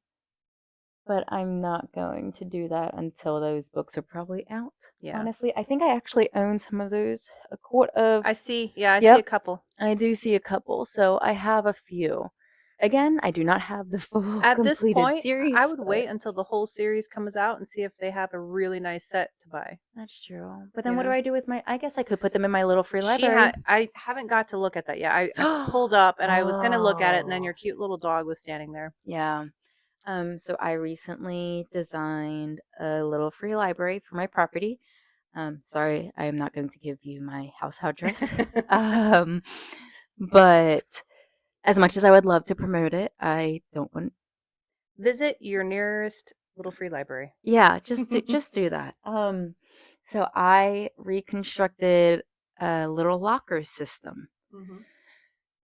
But I'm not going to do that until those books are probably out. Yeah. Honestly, I think I actually own some of those. A quart of. I see. Yeah, I see a Yep, couple. I do see a couple, so I have a few. Again, I do not have the full At this completed point, I series, would but wait until the whole series comes out and see if they have a really nice set to buy, that's true. But you then what do know? I do with my? I guess I could put them in my little free library. I haven't got to look at that yet. I pulled up and I was gonna look at it and then Oh, your cute little dog was standing there. yeah. So I recently designed a little free library for my property. Sorry, I am not going to give you my house address. Um, but as much as I would love to promote it, I don't want. Visit your nearest little free library. Yeah, just do that. So I reconstructed a little locker system, Mhm.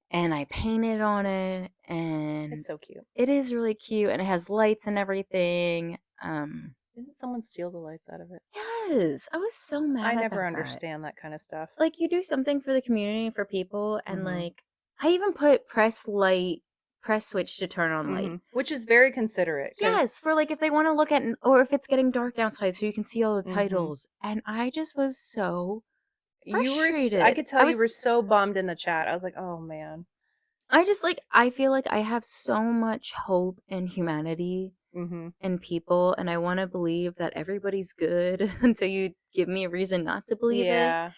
and I painted on it, and It's so cute. it is really cute, and it has lights and everything. Didn't someone steal the lights out of it? Yes, I was so I mad never about that. understand that kind of stuff. Like, you do something for the community, for people, and, Mhm. like, I even put press switch to turn on light. Mhm. Which is very considerate cuz Yes, for, like, if they wanna look at or if it's getting dark outside so you can see all the mhm. titles, and I just was so I frustrated. could tell you were so bummed in the chat. I was like, "Oh man." I just, like I feel like I have so much hope in humanity Mhm. and people, and I wanna believe that everybody's good until you give me a reason not to believe it, Yeah.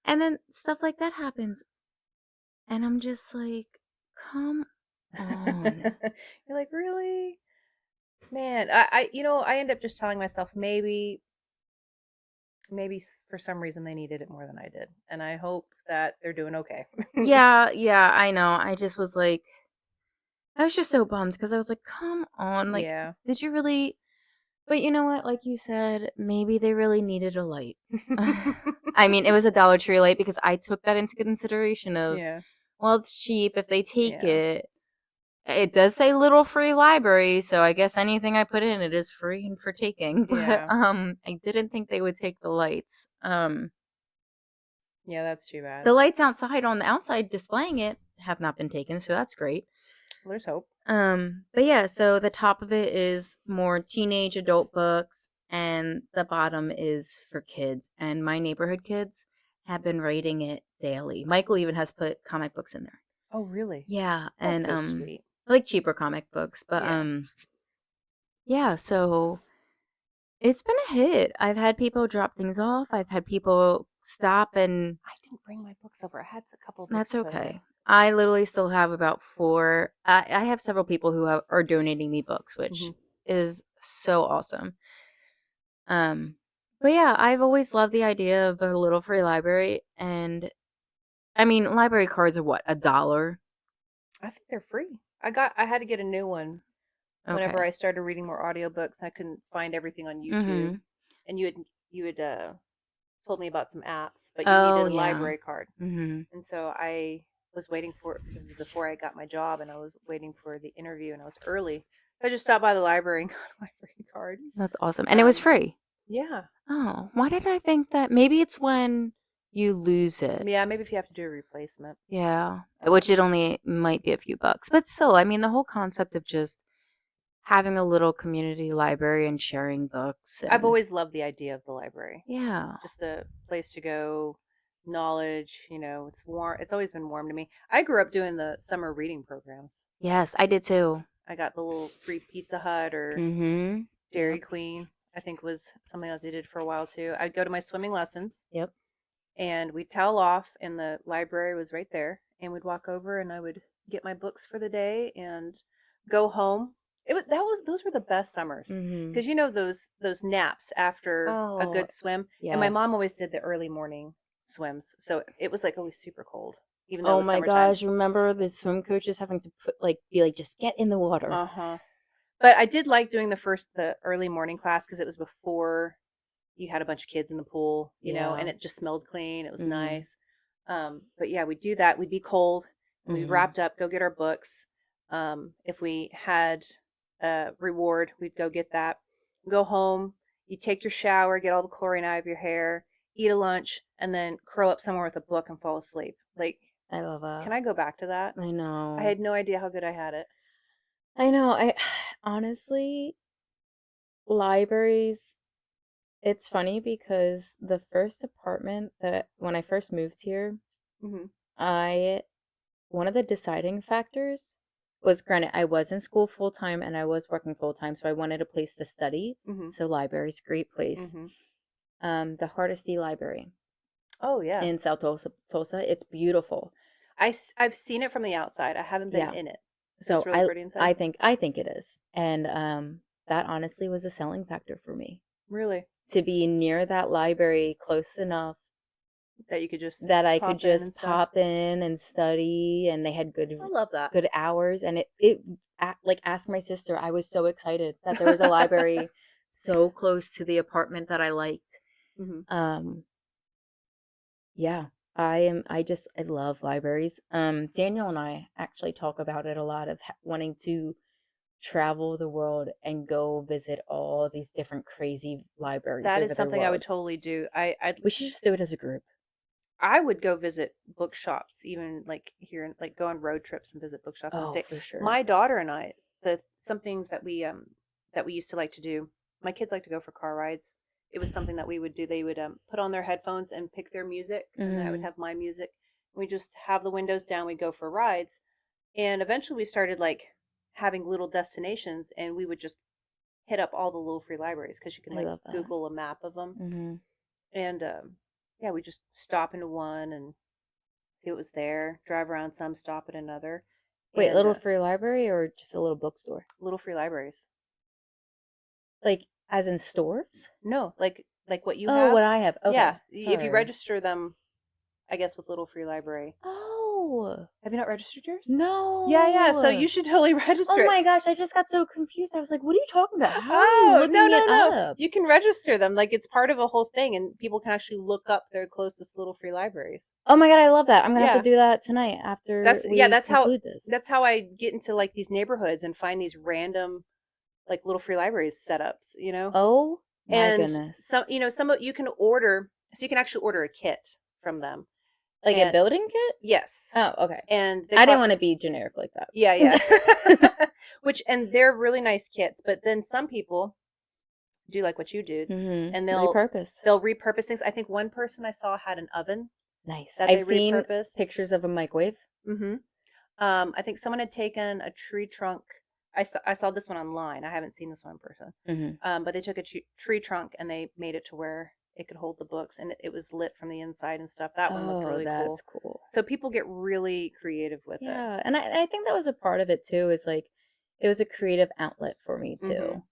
and then stuff like that happens. And I'm just like, "Come on." You're like, "Really?" Man, I end up just telling myself for some reason they needed it more than I did, and I hope that they're doing okay. Yeah, yeah, I know. I just was like I was just so bummed because I was like, "Come on, like, Yeah. did you really?" But you know what? Like you said, maybe they really needed a light. I mean, it was a Dollar Tree light because I took that into consideration of, Yeah. well, it's cheap if they take Yeah. it. It does say little free library, so I guess anything I put in it is free and for taking. But Yeah. I didn't think they would take the lights. Yeah, that's too bad. The lights outside on the outside displaying it have not been taken, so that's great. Well, there's hope. But yeah, so the top of it is more teenage adult books, and the bottom is for kids. And my neighborhood kids have been rating it daily. Michael even has put comic books in there. Oh, really? Yeah, That's and so sweet. I like cheaper comic books, but Yeah. yeah, so It's been a hit. I've had people drop things off. I've had people stop, and I didn't bring my books over. I had a couple of books that's to put okay. away. I literally still have about 4. I have several people who are donating me books, which Hmm. is so awesome. Um, but yeah, I've always loved the idea of a little free library, and I mean, library cards are what, $1? I think they're free. I had to get a new one whenever Okay. I started reading more audiobooks. I couldn't find everything on YouTube, Mhm. and you had told me about some apps, but you needed Oh a yeah. library card. Mhm. And so I was waiting for, this is before I got my job, and I was waiting for the interview, and I was early. I just stopped by the library and got a library card. That's awesome, and it was Um, free. yeah. Oh, why did I think that? Maybe it's when you lose it. Yeah, maybe if you have to do a replacement. Yeah, which Um, it only might be a few bucks, but still, I mean, the whole concept of just having a little community library and sharing books I've and always loved the idea of the library. yeah. Just a place to go, knowledge, it's warm. It's always been warm to me. I grew up doing the summer reading programs. Yes, I did too. I got the little free Pizza Hut or Mhm. Dairy Yep. Queen, I think was something that they did for a while too. I'd go to my swimming lessons Yep. and we'd towel off, and the library was right there. And we'd walk over, and I would get my books for the day and go home. Those were the best summers Mhm. because those naps after a Oh, good swim. And my mom yes. always did the early morning swims, so it was like always super cold, even though it Oh was my summertime. gosh, remember the swim coaches having to be like, "Just get in the water." Uh huh. But I did like doing the early morning class because it was before you had a bunch of kids in the pool, and Yeah. it just smelled clean. It was Mhm. nice. But yeah, we'd do that. We'd be cold and we Mhm. wrapped up, go get our books. If we had a reward, we'd go get that. Go home, you take your shower, get all the chlorine out of your hair, eat a lunch, and then curl up somewhere with a book and fall asleep. Like, I love can that. I go back to that? I I know. had no idea how good I had it. I know. I honestly, libraries, it's funny because the first apartment that when I first moved here, Hmm. I one of the deciding factors was, granted, I was in school full time and I was working full time, so I wanted a place to study. Hmm. So library's a great place. Hmm. The Hardesty Library Oh yeah, in South Tulsa, it's beautiful. I've seen it from the outside. I haven't been Yeah. in it, but it's So really I pretty inside. I think it is. And that honestly was a selling factor for me. Really, To be near that library close enough that you could just that I could pop in and just stuff. pop in and study, and they had I love that. good hours, and like, ask my sister, I was so excited that there was a library so close to the apartment that I liked. Hmm. Um, yeah, I love libraries. Daniel and I actually talk about it a lot of wanting to travel the world and go visit all these different crazy libraries That is over the something I would world. totally do. I We should just do it as a group. I would go visit bookshops, even like here, like go on road trips and visit bookshops and Oh, stay. for sure. My daughter and I, the some things that we used to like to do. My kids like to go for car rides. It was something that we would do. They would put on their headphones and pick their music, and then I would Mhm. have my music. We just have the windows down. We go for rides, and eventually we started like having little destinations, and we would just hit up all the little free libraries because you can I like love that. Google a map of them. Mhm. And yeah, we just stop into one and see what was there, drive around some, stop at another, Wait, and little free library or just a little bookstore? little free libraries. Like, as in stores? No, like what you Oh, have. what I have. Yeah, Okay, if you sorry. register them, I guess with little free library. Oh, Have you not registered yours? Yeah, yeah. So no. you should totally Oh register it. my gosh, I just got so confused. I was like, "What are you talking about? How are you Oh, no, looking it no, no. up?" You can register them. Like it's part of a whole thing, and people can actually look up their closest little free libraries. Oh my god, I love that. I'm gonna have to Yeah. do that tonight after That's yeah, we conclude this. that's how I get into like these neighborhoods and find these random like little free libraries setups. Oh my And goodness. some of you can order, so you can actually order a kit from them. Like a And building kit? yes, Oh, okay. and they I didn't cost, wanna be generic like yeah, that. yeah. Which and they're really nice kits, but then some people do like what you did, Mhm. and Repurpose. they'll repurpose things. I think one person I saw had an oven Nice. that I've they seen repurposed. pictures of a microwave. Hmm. I think someone had taken a tree trunk I saw this one online. I haven't seen this one in person. Mhm. But they took a tree trunk and they made it to where it could hold the books, and it was lit from the inside and stuff. That one looked Oh, really that's cool. cool. So people get really creative with it. Yeah, and I think that was a part of it too, is like it was a creative outlet for me Mhm. too,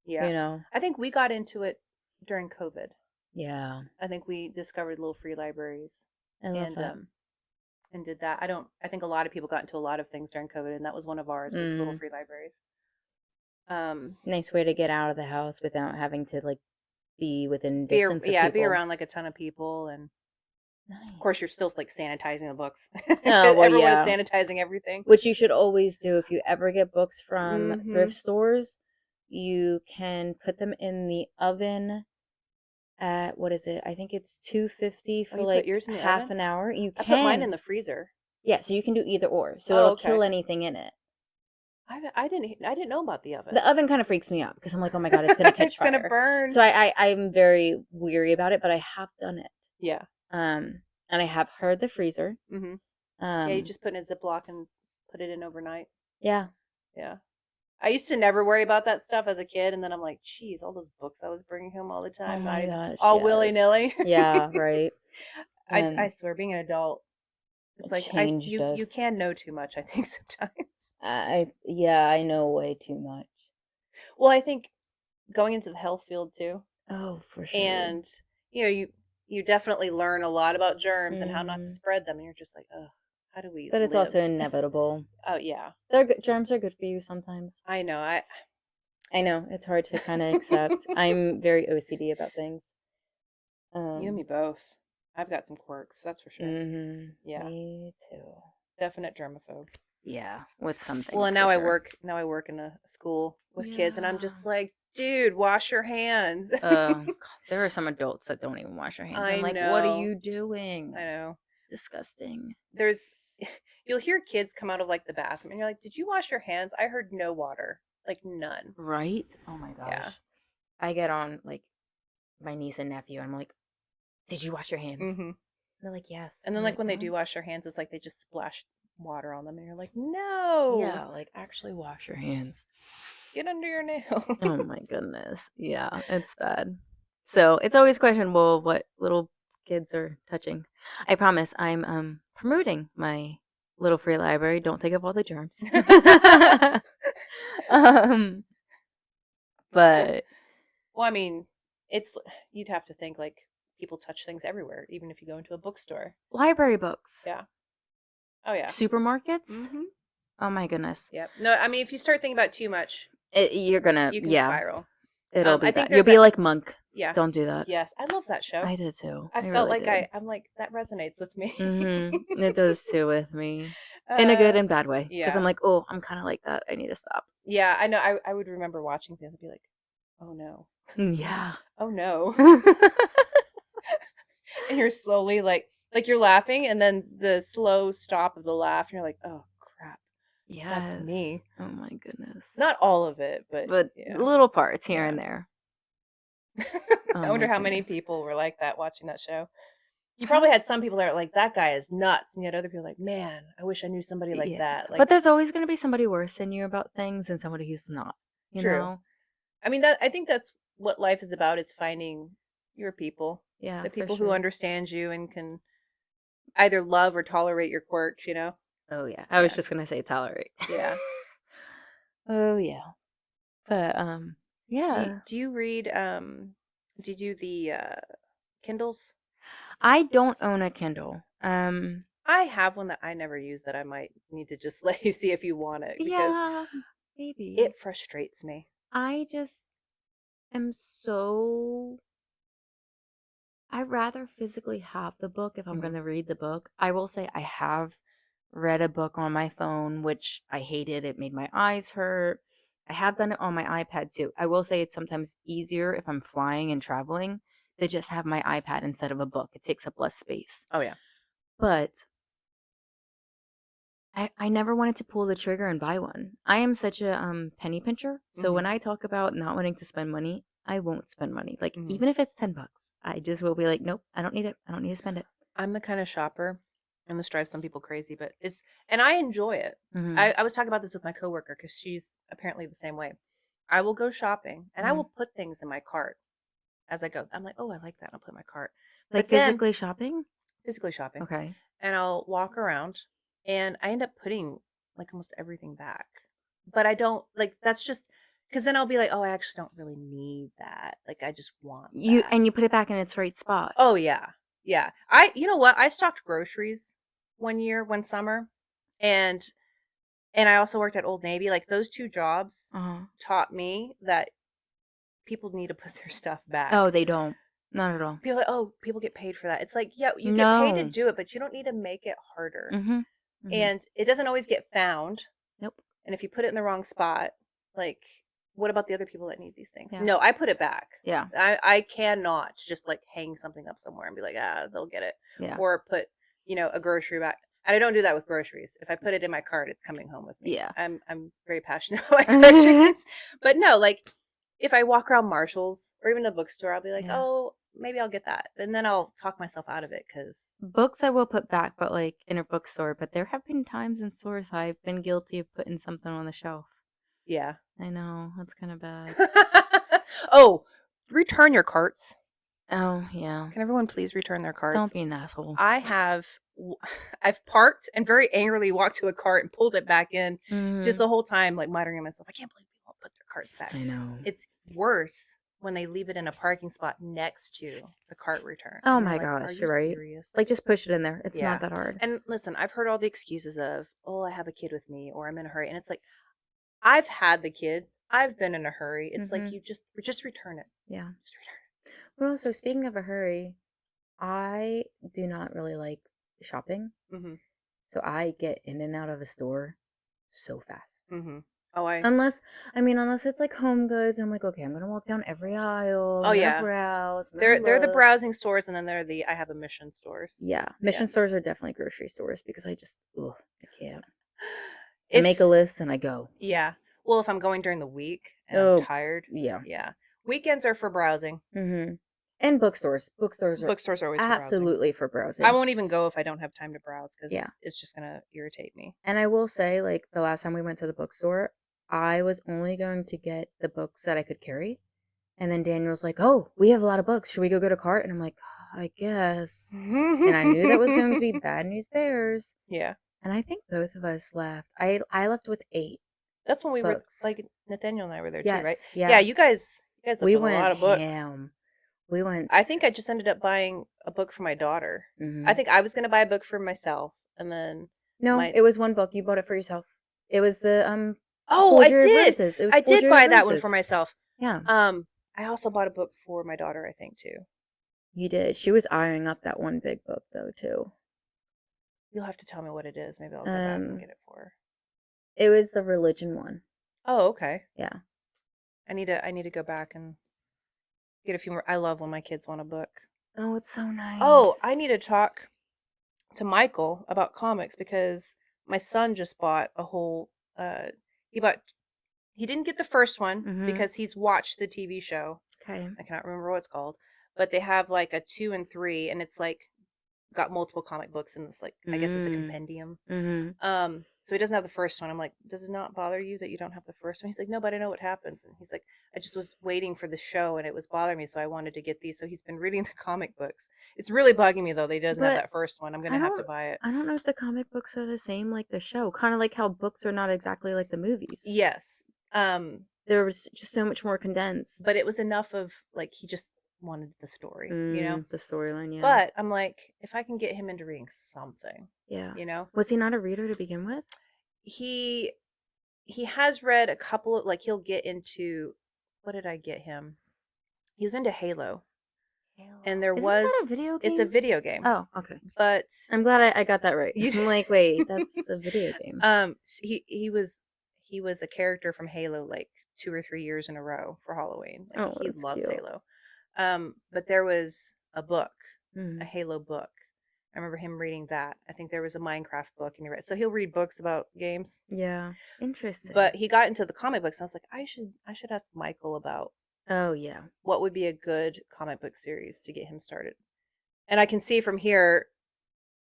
Yeah. you know? I think we got into it during COVID. Yeah, I think we discovered little free libraries I love and that. did that. I think a lot of people got into a lot of things during COVID, and that was one of ours, was little Mm, free libraries. Um nice way to get out of the house without having to like be within distance of be people. around like a ton of people, and of course you're Nice. still like sanitizing the books. Oh, well, Everyone is yeah. sanitizing everything. Which you should always do if you ever get books from thrift Mhm. stores. You can put them in the oven at what is it? I think it's 250 Oh, for you put like yours in the half oven? an hour. You I put mine can. in the freezer. Yeah, so you can do either or. So Oh, it'll kill okay. anything in it. I didn't know about the oven. The oven kind of freaks me out because I'm like, oh my God, it's gonna catch It's gonna fire. burn. So I'm very weary about it, but I have done it. Yeah. And I have heard the freezer. Mhm. Yeah, you Um, just put it in a Ziploc and put it in overnight. yeah. Yeah. I used to never worry about that stuff as a kid, and then I'm like, "Geez, all those books I was bringing home all the Oh time, not my even gosh, all yes. willy-nilly." Yeah, right. I And swear, being an adult, it's it like changed you us. can know too much, I think sometimes. Yeah, I know way too much. Well, I think going into the health field too, Oh, for sure. and you know, you definitely learn a lot about germs and how not to Hmm. spread them, and you're just like, "Oh, how do we But it's live?" also inevitable. Oh, yeah. They're good. Germs are good for you sometimes. I know. I I know it's hard to kind of accept. I'm very OCD about things. You and me Um, both. I've got some quirks, that's for sure. Yeah, Me too. definite germaphobe. Yeah, with some Well, and things for sure. now I work in a school with kids, and I'm Yeah. just like, dude, wash your hands. God, there are some adults that don't even wash their hands. I'm I like, what are know. you doing? I know. It's disgusting. There's you'll hear kids come out of like the bathroom and you're like, "Did you wash your hands?" I heard no water. Like none. Right? Oh my Yeah. gosh. I get on like my niece and nephew. I'm like, did you wash your hands? Mhm. They're like, yes. And then I'm like like, when they oh, do wash their hands, it's like they just splash water on them and you're like, "No. yeah. Like, actually wash your hands. Get under your nail." Oh my goodness. Yeah, it's bad. So it's always questionable what little kids are touching. I promise I'm promoting my little free library. Don't think of all the germs. um, but Well, I mean, it's you'd have to think like people touch things everywhere, even if you go into a bookstore. library books, Yeah. Oh yeah. supermarkets. Mhm. Oh my goodness. Yep. No, I mean, if you start thinking about too much, You're gonna, you can yeah, spiral. it'll be I think bad. You'll there's a be like Monk. yeah. Don't do that. Yes, I love that show. I did too. I I felt really like did. I'm like that resonates with me. It does too with me. In a good uh and bad way. Because I'm yeah. like, oh, I'm kind of like that. I need to stop. Yeah, I know. I would remember watching things and be like, "Oh no. Yeah. Oh no." And you're slowly like you're laughing and then the slow stop of the laugh and you're like, "Oh crap. That's Yes. me." Oh my goodness. Not all of it, but But yeah. little parts here Yeah. and there. I Oh wonder my how many goodness. people were like that watching that show. You probably Prob had some people that are like, "That guy is nuts," and you had other people like, "Man, I wish I knew somebody like Yeah. that." But Like, there's always going to be somebody worse than you about things and somebody who's not, you true. know? I mean, that I think that's what life is about, is finding your people, Yeah, the for people who sure. understand you and can either love or tolerate your quirks, you know? Oh yeah. I was Yeah. just going to say tolerate. Yeah. Oh yeah. But yeah. Do you read do you do the Kindles? I don't own a Kindle. I have one that I never use that I might need to just let you see if you want it, because Yeah, maybe. it frustrates me. I just am so I'd rather physically have the book if I'm Mhm. going to read the book. I will say I have read a book on my phone, which I hated. It made my eyes hurt. I have done it on my iPad too. I will say it's sometimes easier if I'm flying and traveling to just have my iPad instead of a book. It takes up less space. Oh yeah. But I never wanted to pull the trigger and buy one. I am such a penny pincher. So Mhm. when I talk about not wanting to spend money, I won't spend money. Like Mhm. even if it's $10, I just will be like, nope, I don't need it. I don't need to spend it. I'm the kind of shopper. And this drives some people crazy, but and I enjoy it. Mhm. I was talking about this with my coworker because she's apparently the same way. I will go shopping and I will Mhm. put things in my cart as I go. I'm like, oh, I like that. I'll put it in my cart. Like But then physically shopping? physically shopping, Okay. and I'll walk around and I end up putting like almost everything back. But I don't like that's just because then I'll be like, oh, I actually don't really need that. Like I just want that. You put it back in its right spot. Oh yeah. Yeah. You know what? I stocked groceries one year, one summer, and I also worked at Old Navy. Like those two jobs Uh-huh. taught me that people need to put their stuff Oh, back. they don't. Not at all. People are like, oh, people get paid for that. It's like, yeah, you get paid to No. do it, but you don't need to make it harder. Mhm. Mhm. And it doesn't always get found. Nope. And if you put it in the wrong spot, like, what about the other people that need these things? Yeah. No, I put it back. Yeah. I cannot just like hang something up somewhere and be like, ah, they'll get it. Yeah. Or put, a grocery bag. And I don't do that with groceries. If I put it in my cart, it's coming home with me. Yeah. I'm very passionate about my groceries. But no, like if I walk around Marshalls or even a bookstore, I'll be like, Yeah. oh, maybe I'll get that. And then I'll talk myself out of it because Books I will put back, but, like, in a bookstore, but there have been times in stores I've been guilty of putting something on the shelf. yeah. I know, that's kinda bad. Oh, return your carts. Oh, yeah. Can everyone please return their Don't carts? be an asshole. I have I've parked and very angrily walked to a cart and pulled it back in just Mhm. the whole time, like, muttering to myself, "I can't believe people won't put their carts back." I know. It's worse when they leave it in a parking spot next to the cart return, Oh and you're my like, "Are gosh, you you're right. serious?" Like, just push it in there. It's not Yeah. that hard. And listen, I've heard all the excuses of, "Oh, I have a kid with me," or "I'm in a hurry," and it's like, I've had the kid. I've been in a hurry. It's like, Mhm. you just return it. Yeah. Just return But also, speaking of a hurry, I do not really like shopping, it. Mhm. so I get in and out of a store so fast. Mhm. Oh, I Unless it's like home goods, I'm like, okay, I'm gonna walk down every aisle. oh, I'm gonna yeah. browse. I'm gonna They're the look. browsing stores, and then they're the I have a mission stores. Yeah, Yeah. mission stores are definitely grocery stores because I can't. I make If a list and I go. yeah. Well, if I'm going during the week and I'm Oh, tired, yeah. yeah. Weekends are for browsing. Mm-hmm. And bookstores. Bookstores are Bookstores are always for browsing. absolutely for I browsing. won't even go if I don't have time to browse because Yeah. it's just gonna irritate me. And I will say, like, the last time we went to the bookstore, I was only going to get the books that I could carry. And then Daniel's like, "Oh, we have a lot of books. Should we go get a cart?" And I'm like, "I guess." And I knew that was going to be bad news bears. Yeah. And I think both of us left. I left with 8 That's when we were books. like Nathaniel and I were there too, right? Yes, Yeah, yeah. you guys left We with a went lot of books. ham. We went. I think I just ended up buying a book for my daughter. I Mm-hmm. think I was gonna buy a book for myself, and then No, my it was one book. You bought it for yourself. It was the oh, I Forgery of did. Roses. It was I did Forgery of buy that one for Roses. myself. Yeah, I also bought a book for my daughter, I think too. you did. She was eyeing up that one big book though too. You'll have to tell me what it is. Maybe I'll go back and Um, get it for her. it was the religion one. Oh, okay. Yeah. I need to go back and get a few more. I love when my kids want a book. Oh, it's so Oh, I nice. need to talk to Michael about comics because my son just bought a whole he bought he didn't get the first one Mhm. because he's watched the TV show. Okay. I cannot remember what it's called, but they have like a 2 and 3 and it's like got multiple comic books and it's like I guess it's a Mm. compendium. Mhm. So he doesn't have the first one. I'm like, does it not bother you that you don't have the first one? He's like, no, but I know what happens. And he's like, I just was waiting for the show and it was bothering me, so I wanted to get these. So he's been reading the comic books. It's really bugging me though that he doesn't have But that first one. I'm I gonna have to don't buy it. I don't know if the comic books are the same like the show. Kind of like how books are not exactly like the movies. Yes. There was just so much more condensed. But it was enough of like he just wanted the story, you know? The storyline, yeah. But I'm like, if I can get him into reading something, Yeah. you know? Was he not a reader to begin with? He he has read a couple of like he'll get into what did I get him? He was into Halo. And Halo. there Isn't that a was video it's a game? video game. Oh, okay. But I'm glad I got that right. you I'm like, wait, that's a video game. he was a character from Halo like 2 or 3 years in a row for Halloween. Like Oh, he that's loves cute. Halo. But there was a book, a Mm. Halo book. I remember him reading that. I think there was a Minecraft book and he read so he'll read books about games. Yeah. Interesting. But he got into the comic books. And I was like, I should ask Michael about Oh, yeah. what would be a good comic book series to get him started. And I can see from here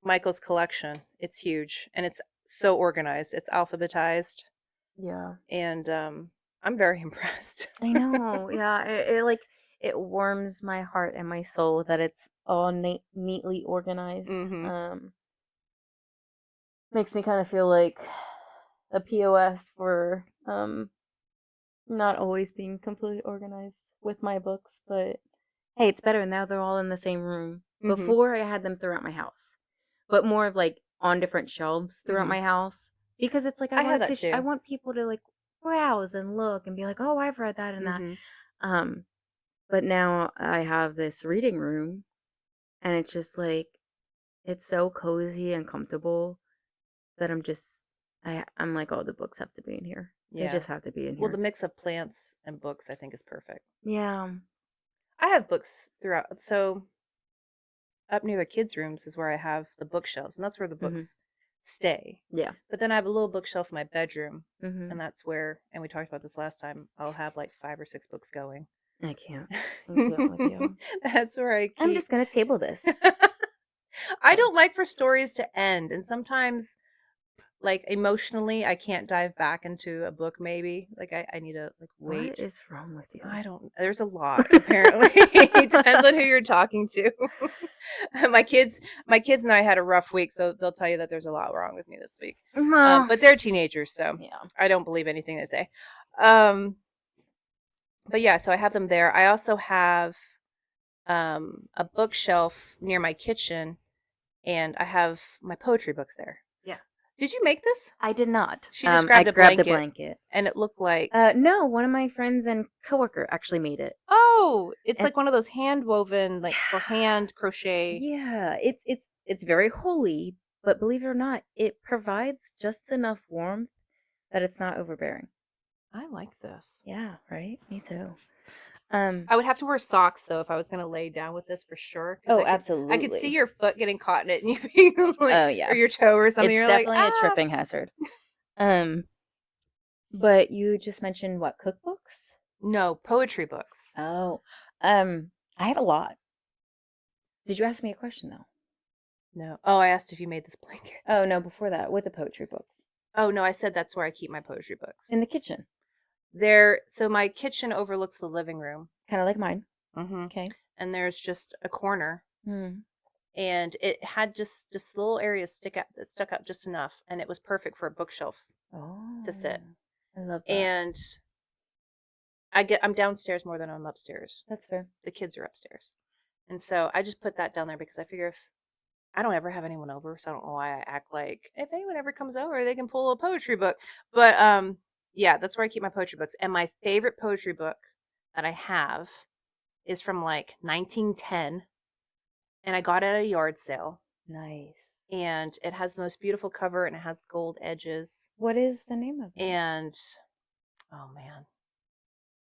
Michael's collection. It's huge and it's so organized. It's alphabetized, Yeah. and I'm very impressed. I know. Yeah, it like it warms my heart and my soul that it's all neatly organized. Mhm. Makes me kind of feel like a POS for not always being completely organized with my books, but hey, it's better now they're all in the same room. Mhm. Before I had them throughout my house, but more of like on different shelves throughout Mhm. my house because it's like I have that I too. want people to like browse and look and be like, "Oh, I've read that and that." Mhm. Um, but now I have this reading room and it's just like it's so cozy and comfortable that I'm like, "Oh, the books have to be in here. They Yeah. just have to be in Well, the here." mix of plants and books I think is perfect. Yeah. I have books throughout. So up near the kids' rooms is where I have the bookshelves, and that's where the Mhm. books stay. Yeah. But then I have a little bookshelf in my bedroom, Mhm. and that's where, and we talked about this last time, I'll have like 5 or 6 books going. I can't. I can't with you. That's where I I'm keep. just gonna table this. I don't like for stories to end, and sometimes, like emotionally, I can't dive back into a book. Maybe like I need to like What wait. is wrong with you? I don't. There's a lot apparently. Depends on who you're talking to. my kids, my kids and I had a rough week, so they'll tell you that there's a lot wrong with me this week. No. But they're teenagers, so Yeah. I don't believe anything they say. Um, but yeah, so I have them there. I also have a bookshelf near my kitchen, and I have my poetry books there. Yeah. Did you make this? I did not. She just I grabbed a grabbed a blanket, blanket. and it looked like, No, one of my friends and coworker actually made it. oh, it's And like one of those hand woven, like for hand crochet. yeah, it's very holy, but believe it or not, it provides just enough warmth that it's not overbearing. I like this. Yeah, right? Me too. Um, I would have to wear socks though if I was gonna lay down with this for sure, because oh, I could see absolutely. your foot getting caught in it and you being like, Oh or yeah. your toe or something. It's You're like, definitely a ah. tripping hazard. Um, but you just mentioned what, cookbooks? No, poetry books. Oh, I have a lot. Did you ask me a question though? No. Oh, I asked if you made this blanket. Oh no, before that, with the poetry books Oh no, I said that's where I keep my poetry in books. the kitchen, There, so my kitchen overlooks the living room. kind of like mine. Hmm. Okay. And there's just a corner, Hmm. and it had just little areas stick out that stuck up just enough, and it was perfect for a bookshelf to Oh, sit. I love that. And I'm downstairs more than I'm upstairs. That's fair. The kids are upstairs. And so I just put that down there because I figure if I don't ever have anyone over, so I don't know why I act like if anyone ever comes over, they can pull a poetry book. But yeah, that's where I keep my poetry books. And my favorite poetry book that I have is from like 1910, and I got it at a yard sale. Nice. And it has the most beautiful cover, and it has gold edges. What is the name of it? And oh man,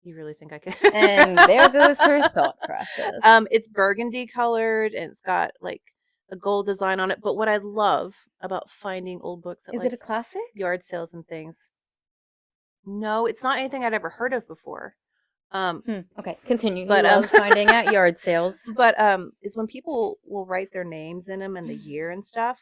you really think I could? And there goes her thought process. It's burgundy colored, and it's got like a gold design on it. But what I love about finding old books at Is it like a classic? yard sales and things, no, it's not anything I'd ever heard of before. Um, Okay, continue. You but love finding at yard sales. is when people will write their names in them and the year and stuff.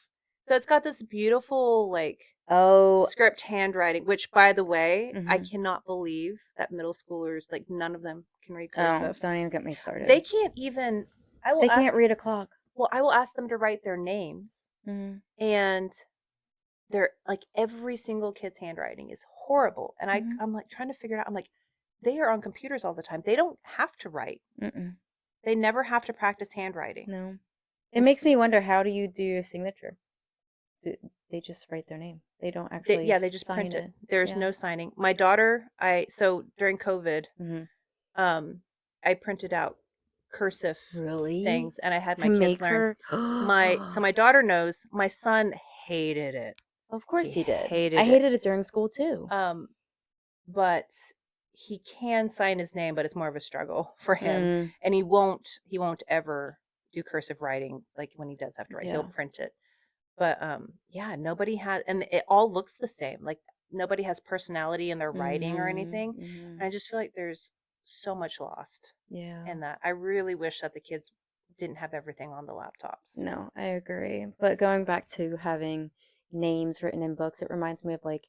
So it's got this beautiful like Oh, script handwriting, which by the way, I hmm, cannot believe that middle schoolers, like none of them can read oh, cursive. don't even get me started. They can't even. I will They can't ask. read a clock. Well, I will ask them to write their names, Hmm. and they're like every single kid's handwriting is horrible. And Hmm. I'm like trying to figure it out. I'm like, they are on computers all the time. They don't have to write. Mm-mm. They never have to practice handwriting. No. It And makes me wonder, how do you do your signature? Do they just write their name? They don't actually yeah, they just sign print it. it. There's Yeah. no signing. My daughter, so during COVID, Hmm. um, I printed out cursive Really? things, and I had To my kids make learn. her? My daughter knows. My son hated it. Of He course he did. I hated it. hated it during school too. Um, but he can sign his name, but it's more of a struggle for him. Mm, And he won't ever do cursive writing like when he does have to write. He'll yeah. print it. But yeah, nobody has, and it all looks the same. Like nobody has personality in their writing or Mhm. anything. Mhm. And I just feel like there's so much lost Yeah. in that. I really wish that the kids didn't have everything on the laptops. No, I agree. But going back to having names written in books, it reminds me of like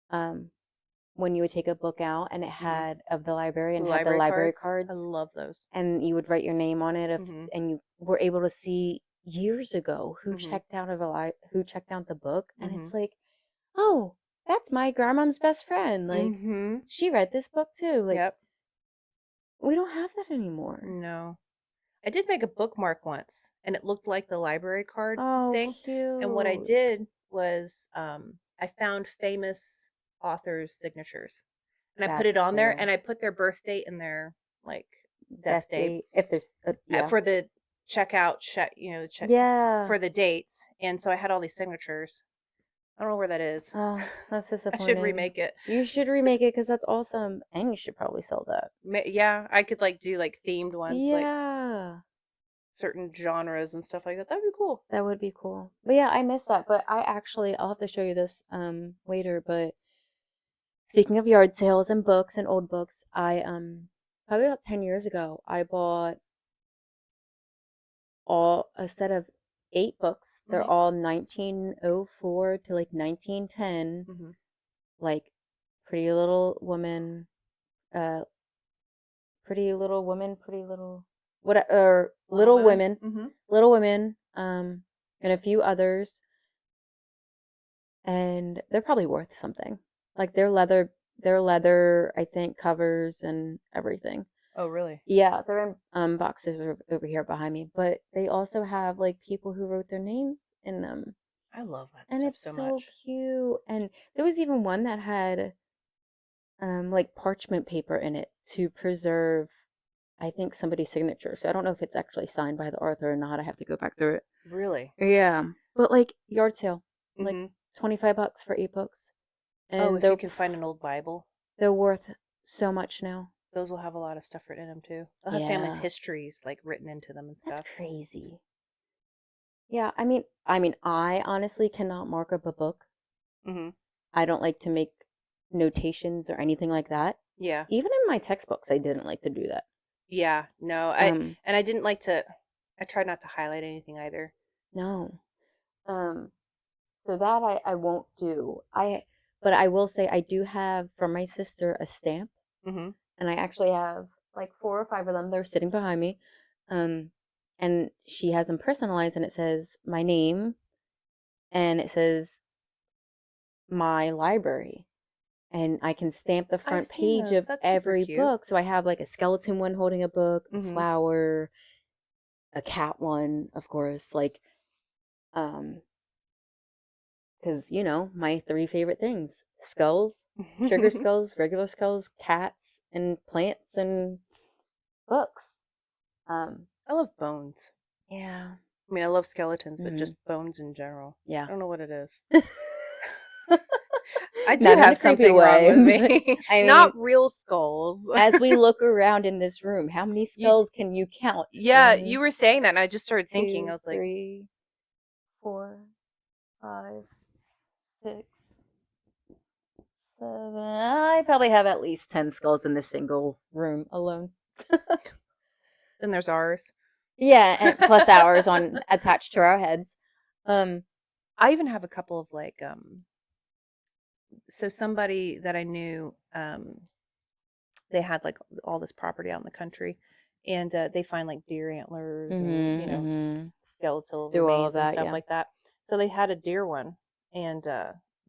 um when you would take a book out and it Hmm. had of the library and had the Library library cards. I cards love those. and you would write your name on it if Hmm. and you were able to see years ago Hmm. who checked out the book and Hmm. it's like, "Oh, that's my grandmom's best friend." Like Hmm. she read this book too. Like Yep. we don't have that anymore. No. I did make a bookmark once, and it looked like the library card Oh, thing. And what I cute. did was I found famous authors' signatures, and I put it That's on there, cool. and I put their birth date and their like death Death date date if there's yeah. for the check Yeah. for the dates. And so I had all these signatures. I don't know where that is. Oh, that's I should disappointing. remake it. You should remake it because that's awesome, and you should probably sell that. Yeah, I could like do like themed ones, like Yeah, certain genres and stuff like that. That'd be cool. that would be cool. But yeah, I miss that. But I'll have to show you this later. But speaking of yard sales and books and old books, I probably about 10 years ago, I bought all a set of 8 books. They're Hmm. all 1904 to like 1910, Hmm. like Pretty Little Woman, uh Pretty Little Women, Pretty Little what or Little Little Women. Women, Hmm. Little Women, and a few others, and they're probably worth something. Like they're leather, I think, covers and everything. Oh, really? Yeah, they're in boxes over here behind me, but they also have like people who wrote their names in them, I love that and stuff it's so so much. cute. And there was even one that had like parchment paper in it to preserve, I think, somebody's signature. So I don't know if it's actually signed by the author or not. I have to go back through it. Really? Yeah. But like yard sale, like Hmm. 25 bucks for 8 books. Oh, And if you can find an old Bible, they're worth so much now. those will have a lot of stuff written in them too. They'll have families' Yeah. histories like written into them and That's stuff. crazy. Yeah, I honestly cannot mark up a book. Hmm. I don't like to make notations or anything like that. Yeah. Even in my textbooks, I didn't like to do that. Yeah. No, Um, I didn't like to. I tried not to highlight anything either. no. Um, So that I won't do. But I will say I do have from my sister a stamp, Hmm. and I actually have like 4 or 5 of them. They're sitting behind me, um, and she has them personalized, and it says my name, and it says my library, and I can stamp the I've front seen page those. of That's super every cute. book. So I have like a skeleton one holding a book, a Hmm. flower, a cat one, of course, like um because, my 3 favorite things: skulls, sugar skulls, regular skulls, cats, and plants and books. Um, I love bones. yeah. I mean, I love skeletons, but Hmm. just bones in general. Yeah. I don't know what it is. I do Not in a have creepy something wrong way, with but me. I mean, Not real skulls. as we look around in this room, how many You, skulls can you count? yeah, you One, were saying that, and I just started thinking. I two, was like, 3, 4, 5, 6, 7. I probably have at least 10 skulls in this single room alone. then there's ours. Yeah, and plus ours on attached to our heads. Um, I even have a couple of like, so somebody that I knew, they had like all this property out in the country, and they find like deer antlers and mhm. skeletal Do all of remains and that, stuff yeah. like that. So they had a deer one, and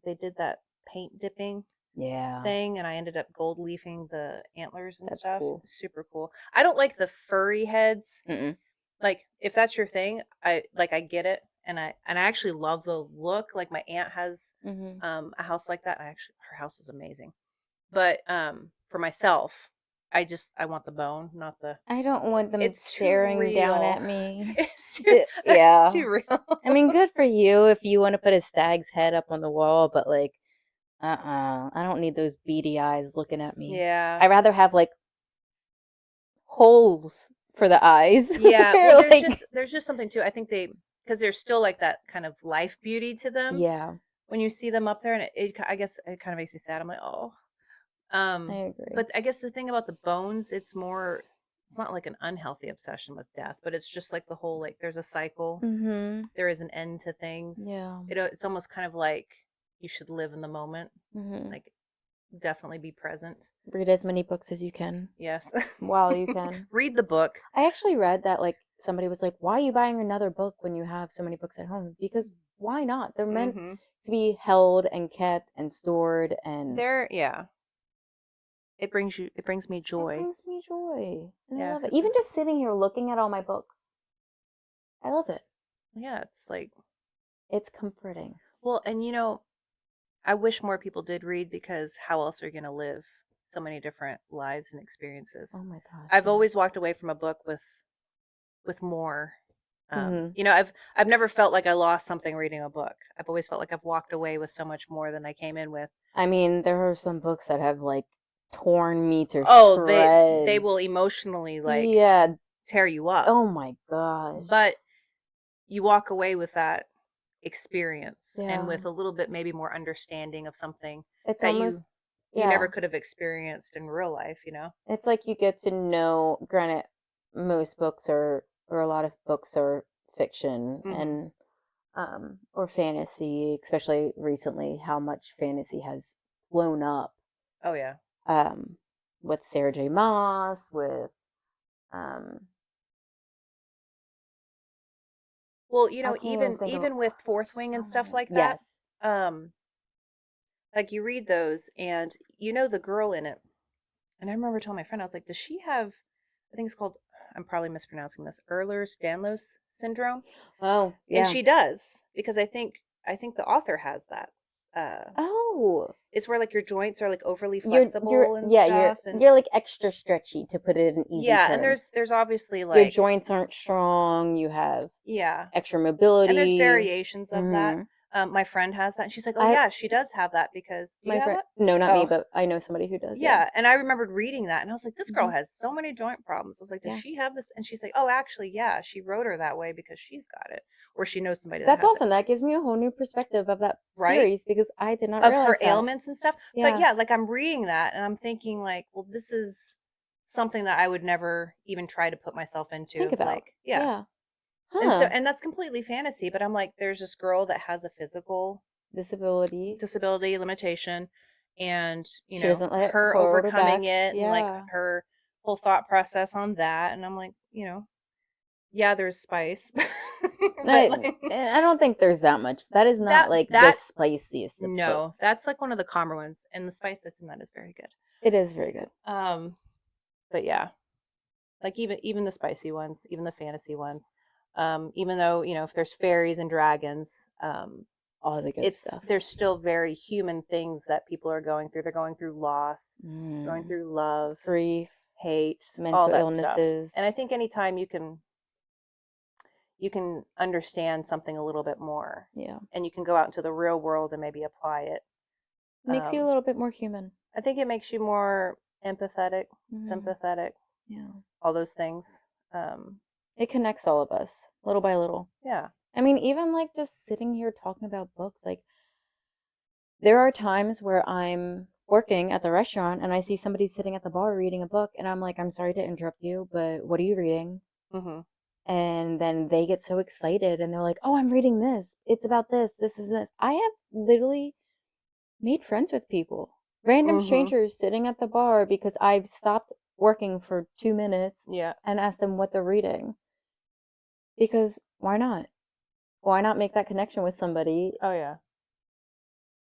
they did that paint dipping Yeah, thing, and I ended up gold leafing the antlers and that's stuff. cool. Super cool. I don't like the furry heads. Mm-mm. Like if that's your thing, I get it, and I actually love the look. Like my aunt has Mhm. a house like that. Her house is amazing. But for myself, I want the bone, not the. I don't want them It's too staring down real. at me. It's Yeah. too real. I mean, good for you if you want to put a stag's head up on the wall, but like, I don't need those beady eyes looking at me. Yeah. I'd rather have like holes for the eyes. Yeah. Well, Where, like, there's just something too. I think because there's still like that kind of life beauty to them yeah, when you see them up there, and I guess it kind of makes me sad. I'm like, oh. I agree. But I guess the thing about the bones, it's more. it's not like an unhealthy obsession with death, but it's just like the whole, like, there's a cycle. Mhm. There is an end to things. Yeah. It's almost kind of like you should live in the moment, Mhm. like definitely be present. Read as many books as you can Yes. while you can. Read the book. I actually read that like somebody was like, "Why are you buying another book when you have so many books at home?" Because why not? They're meant Mhm. to be held and kept and stored, and Yeah. It brings me it joy. brings me joy. And I Yeah. love it. Even just sitting here looking at all my books. I love it. Yeah, it's like, It's comforting. well, and I wish more people did read, because how else are you going to live so many different lives and experiences? Oh my gosh, I've always yes. walked away from a book with more. Mhm. I've never felt like I lost something reading a book. I've always felt like I've walked away with so much more than I came in with. I mean, there are some books that have like torn me to Oh, they will shreds. emotionally, like, Yeah. tear you up. Oh my gosh. But you walk away with that experience, and Yeah. with a little bit maybe more understanding of something It's that you almost, you never yeah. could have experienced in real life. It's like you get to know, granted, most books are, or a lot of books are fiction Mhm. and or fantasy, especially recently, how much fantasy has blown up. Oh yeah. Um, with Sarah J. Maas, with um, Well, I can't even even think of with Fourth Wing so and stuff many. like that, Yes. um, like, you read those, and the girl in it. And I remember telling my friend, I was like, "Does she have? I think it's called. I'm probably mispronouncing this. Ehlers-Danlos syndrome." Oh, And yeah. she does, because I think the author has that. Uh, Oh, it's where, like, your joints are, like, overly flexible and yeah, you're stuff, and you're like extra stretchy to put it in easy yeah, and terms. there's obviously, Your like, joints aren't strong, you have yeah, extra and there's mobility. variations of that. Mhm. My friend has that, and she's like, "Oh I yeah, she does have that, because do you My have friend, that?" no, not me, Oh, but I know somebody who does, yeah. yeah, and I remembered reading that, and I was like, "This girl Mhm. has so many joint problems." I was like, "Does Yeah. she have this?" And she's like, "Oh, actually, yeah, she wrote her that way because she's got it, or she knows somebody that That's has it." awesome, that gives me a whole new perspective of that Right? series because I did not Of her realize that. ailments and stuff. But Yeah, yeah, like, I'm reading that, and I'm thinking, like, well, this is something that I would never even try to put myself into, think of, about. like, yeah. Yeah. And so, Huh. and that's completely fantasy, but I'm like, there's this girl that has a physical Disability. disability limitation, and She doesn't let it her hold her overcoming back. it, and, like, Yeah. her whole thought process on that, and I'm like, yeah, there's spice. But, I like, I don't think there's that much. That is not that like the that spiciest of no, books. that's like one of the calmer ones, and the spice that's in that is very good. It is very good. Um, but yeah, like, even the spicy ones, even the fantasy ones, even though, if there's fairies and dragons, All the good stuff. there's still very human things that people are going through. They're going through loss, going Mm. through love, Grief, hate, all mental that stuff. And I illnesses. think anytime you can understand something a little bit more, Yeah. and you can go out into the real world and maybe apply it, Makes you a um, little bit more human. I think it makes you more empathetic, Mhm. sympathetic, Yeah. all those things. Um, It connects all of us little by little. yeah. I mean, even like just sitting here talking about books, like there are times where I'm working at the restaurant and I see somebody sitting at the bar reading a book, and I'm like, I'm sorry to interrupt you, but what are you reading? Hmm. And then they get so excited and they're like, oh, I'm reading this. It's about this. This is this. I have literally made friends with people, random Hmm. strangers sitting at the bar because I've stopped working for 2 minutes Yeah. and asked them what they're reading. Because why not? Why not make that connection with somebody Oh yeah.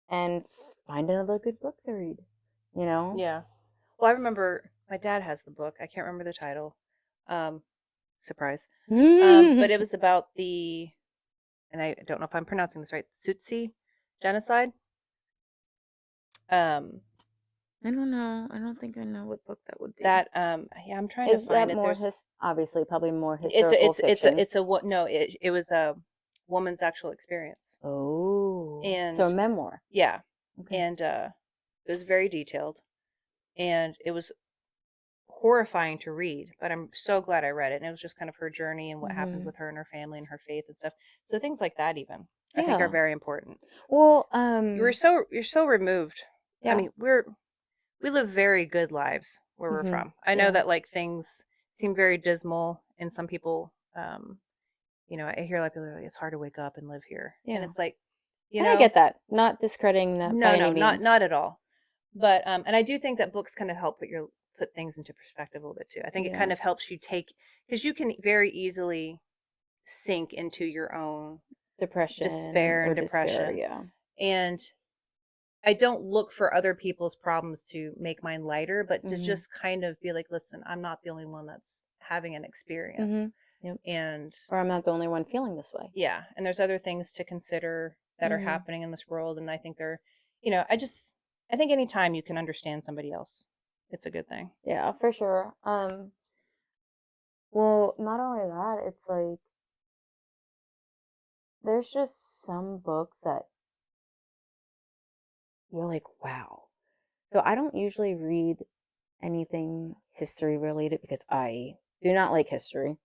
and find another good book to read? You know? Yeah. Well, I remember my dad has the book. I can't remember the title. Um, Surprise. But it was about the, and I don't know if I'm pronouncing this right, Tutsi genocide. Um, I don't know. I don't think I know what book that would be. that yeah, I'm trying to Is that find it. more There's obviously probably more it's a historical it's it's a fiction? it's a what no, it was a woman's actual experience. Oh, so And a memoir. yeah, Okay. and it was very detailed, and it was horrifying to read, but I'm so glad I read it. And it was just kind of her journey and what happened Hmm. with her and her family and her faith and stuff. So things like that, even, I think, are Yeah. very important. Well, You're so removed. I yeah. mean, we live very good lives where we're Hmm. from. I know Yeah. that, like, things seem very dismal, and some people, I hear a lot of people are like, it's hard to wake up and live here, and Yeah. it's like, you And I know, get that. Not discrediting that by no, any no, not means. not at all. But and I do think that books kind of help put things into perspective a little bit too. I think it Yeah. kind of helps you take, because you can very easily sink into your own Depression despair or and despair, depression. yeah. And I don't look for other people's problems to make mine lighter, but to Mhm. just kind of be like, listen, I'm not the only one that's having an experience. Mhm. Yep. And Or I'm not the only one feeling this way. yeah, and there's other things to consider that are Mhm. happening in this world. And I think I think anytime you can understand somebody else, it's a good thing. Yeah, for sure. Well, not only that, it's like there's just some books that you're like, wow. So I don't usually read anything history related because I do not like history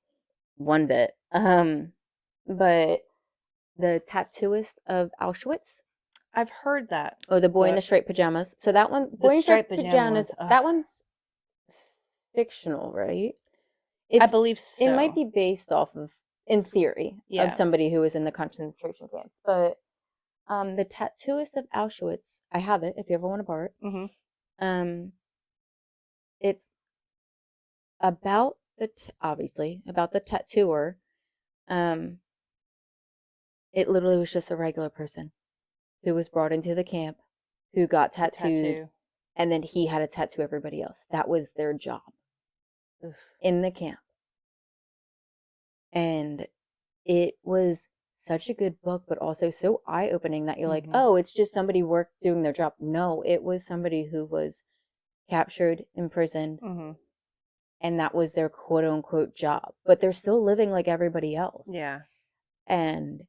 one bit. But the Tattooist of Auschwitz, I've heard that or the Boy in the book. Striped Pajamas. So that one, The Boy in striped Striped pajama Pajamas, ones. Ugh. that one's fictional, right? I It's believe it might so. be based off of, in theory, of Yeah. somebody who was in the concentration camps, but the Tattooist of Auschwitz, I have it if you ever want to borrow it. Hmm. Um, it's about obviously about the tattooer. Um, it literally was just a regular person who was brought into the camp, who got To tattooed, tattoo. and then he had to tattoo everybody else. That was their job Oof. in the camp. And it was such a good book, but also so eye opening that you're like, Hmm. oh, it's just somebody work doing their job. No, it was somebody who was captured, imprisoned, Hmm. and that was their quote unquote job. But they're still living like everybody else. Yeah. And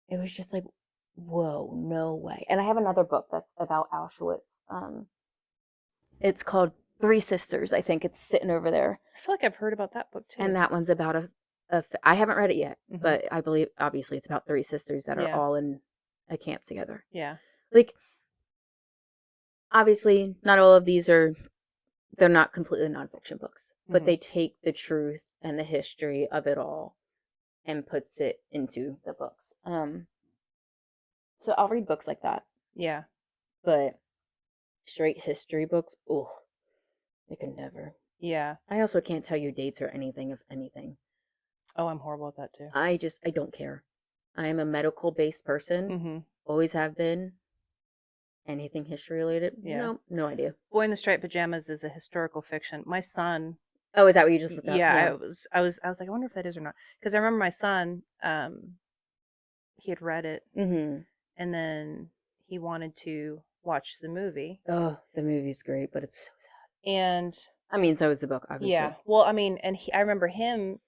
it was just like, whoa, no way. And I have another book that's about Auschwitz. It's called Three Sisters. I think it's sitting over there. I feel like I've heard about that book And too. that one's about I haven't read it yet, Hmm. but I believe obviously it's about three sisters that are Yeah. all in a camp together. Yeah. Like, obviously, not all of these they're not completely nonfiction books, but Hmm. they take the truth and the history of it all and puts it into the books. So I'll read books like that, Yeah. but straight history books, oh, I could never. Yeah. I also can't tell you dates or anything of anything. Oh, I'm horrible at that too. I don't care. I am a medical based person, Hmm. always have been. Anything history related? Yeah. No, no idea. Boy in the Striped Pajamas is a historical fiction. My son, Oh, is that what you just looked up? yeah, Yeah. I was like, I wonder if that is or not, because I remember my son, he had read it, Mm-hmm. and then he wanted to watch the movie, Oh, the movie's great, but it's so sad. and I mean, so is the book, yeah, obviously. well, I mean, I remember him,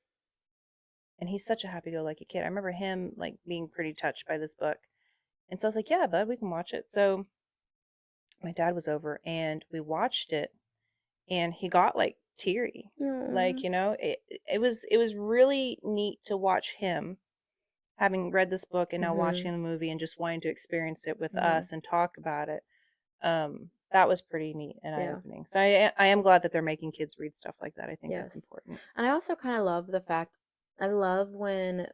and he's such a happy-go-lucky kid. I remember him like being pretty touched by this book, and so I was like, yeah, bud, we can watch it. So my dad was over, and we watched it, and he got like teary, like Mm, it was really neat to watch him having read this book and now mm-hmm. watching the movie and just wanting to experience it with Yeah. us and talk about it. That was pretty neat and eye Yeah. opening. So I am glad that they're making kids read stuff like that. I think that's Yes. important. And I also kind of love the fact I love when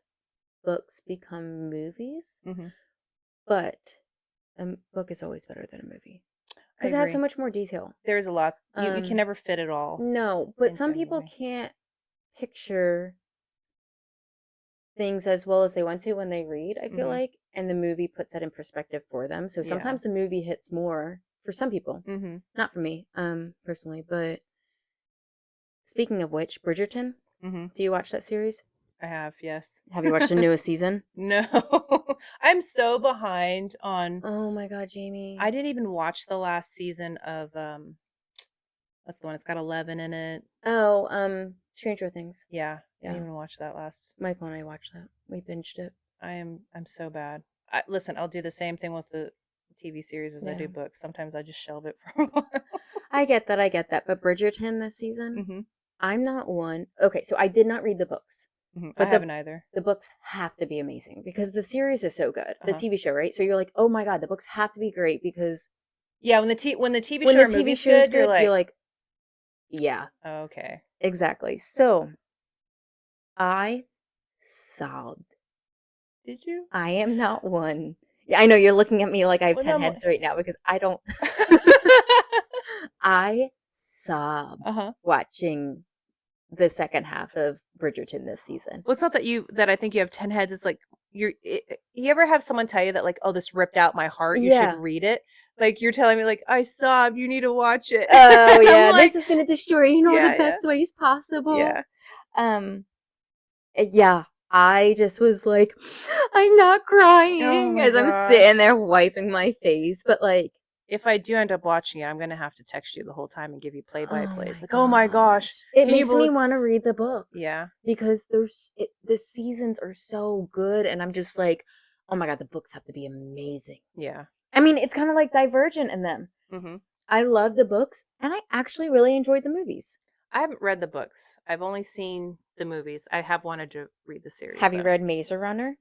books become movies, Hmm. but a book is always better than a movie I because it has so agree. much more detail. There's a lot. You can Um, never fit it all no, but into some a people movie. can't picture things as well as they want to when they read, I feel Hmm. like, and the movie puts that in perspective for them. So Yeah. sometimes the movie hits more for some people. Hmm. Not for me, personally, but speaking of which, Bridgerton, Hmm. do you watch that series? I have, yes. Have you watched the newest season? No, I'm so behind on. Oh my god, Jamie. I didn't even watch the last season of what's the one? It's got 11 in it. Oh, Stranger Things. Yeah, I didn't Yeah. even watch that last. Michael and I watched that. We binged it. I'm so bad. Listen, I'll do the same thing with the TV series as I Yeah. do books. Sometimes I just shelve it for a while. I get that. But Bridgerton this season, Hmm. I'm not one. Okay, so I did not read the books. Hmm. I But haven't either. the books have to be amazing because the series is so good. The Uh-huh. TV show, right? So you're like, "Oh my god, the books have to be great because Yeah, when the TV when show the or TV movie's show is good, you're good, you're like, like, Yeah, Okay. exactly. So, I sobbed. Did you? I am not one. Yeah, I know you're looking at me like I have Well, no, 10 I'm heads right now because I don't. I sobbed Uh-huh. watching the second half of Bridgerton this season. Well, it's not that I think you have 10 heads. It's like you ever have someone tell you that like, "Oh, this ripped out my heart. You should Yeah. read it." Like you're telling me like, "I sobbed. You need to watch it." Oh, I'm yeah, this like, is gonna destroy you in all the "Yeah, yeah. best ways possible. Yeah. Um, yeah, I just was like, "I'm not Oh crying," my as I'm sitting gosh. there wiping my face, but, like, If I do end up watching it, I'm gonna have to text you the whole time and give you oh play-by-plays. my Like, "Oh my gosh. gosh. It Can you makes me believe?" wanna read the books Yeah. because the seasons are so good, and I'm just like, "Oh my god, the books have to be amazing." Yeah. I mean, it's kinda like Divergent in them. Mhm. I love the books, and I actually really enjoyed the movies. I haven't read the books. I've only seen the movies. I have wanted to read the series Have you though. read Maze Runner?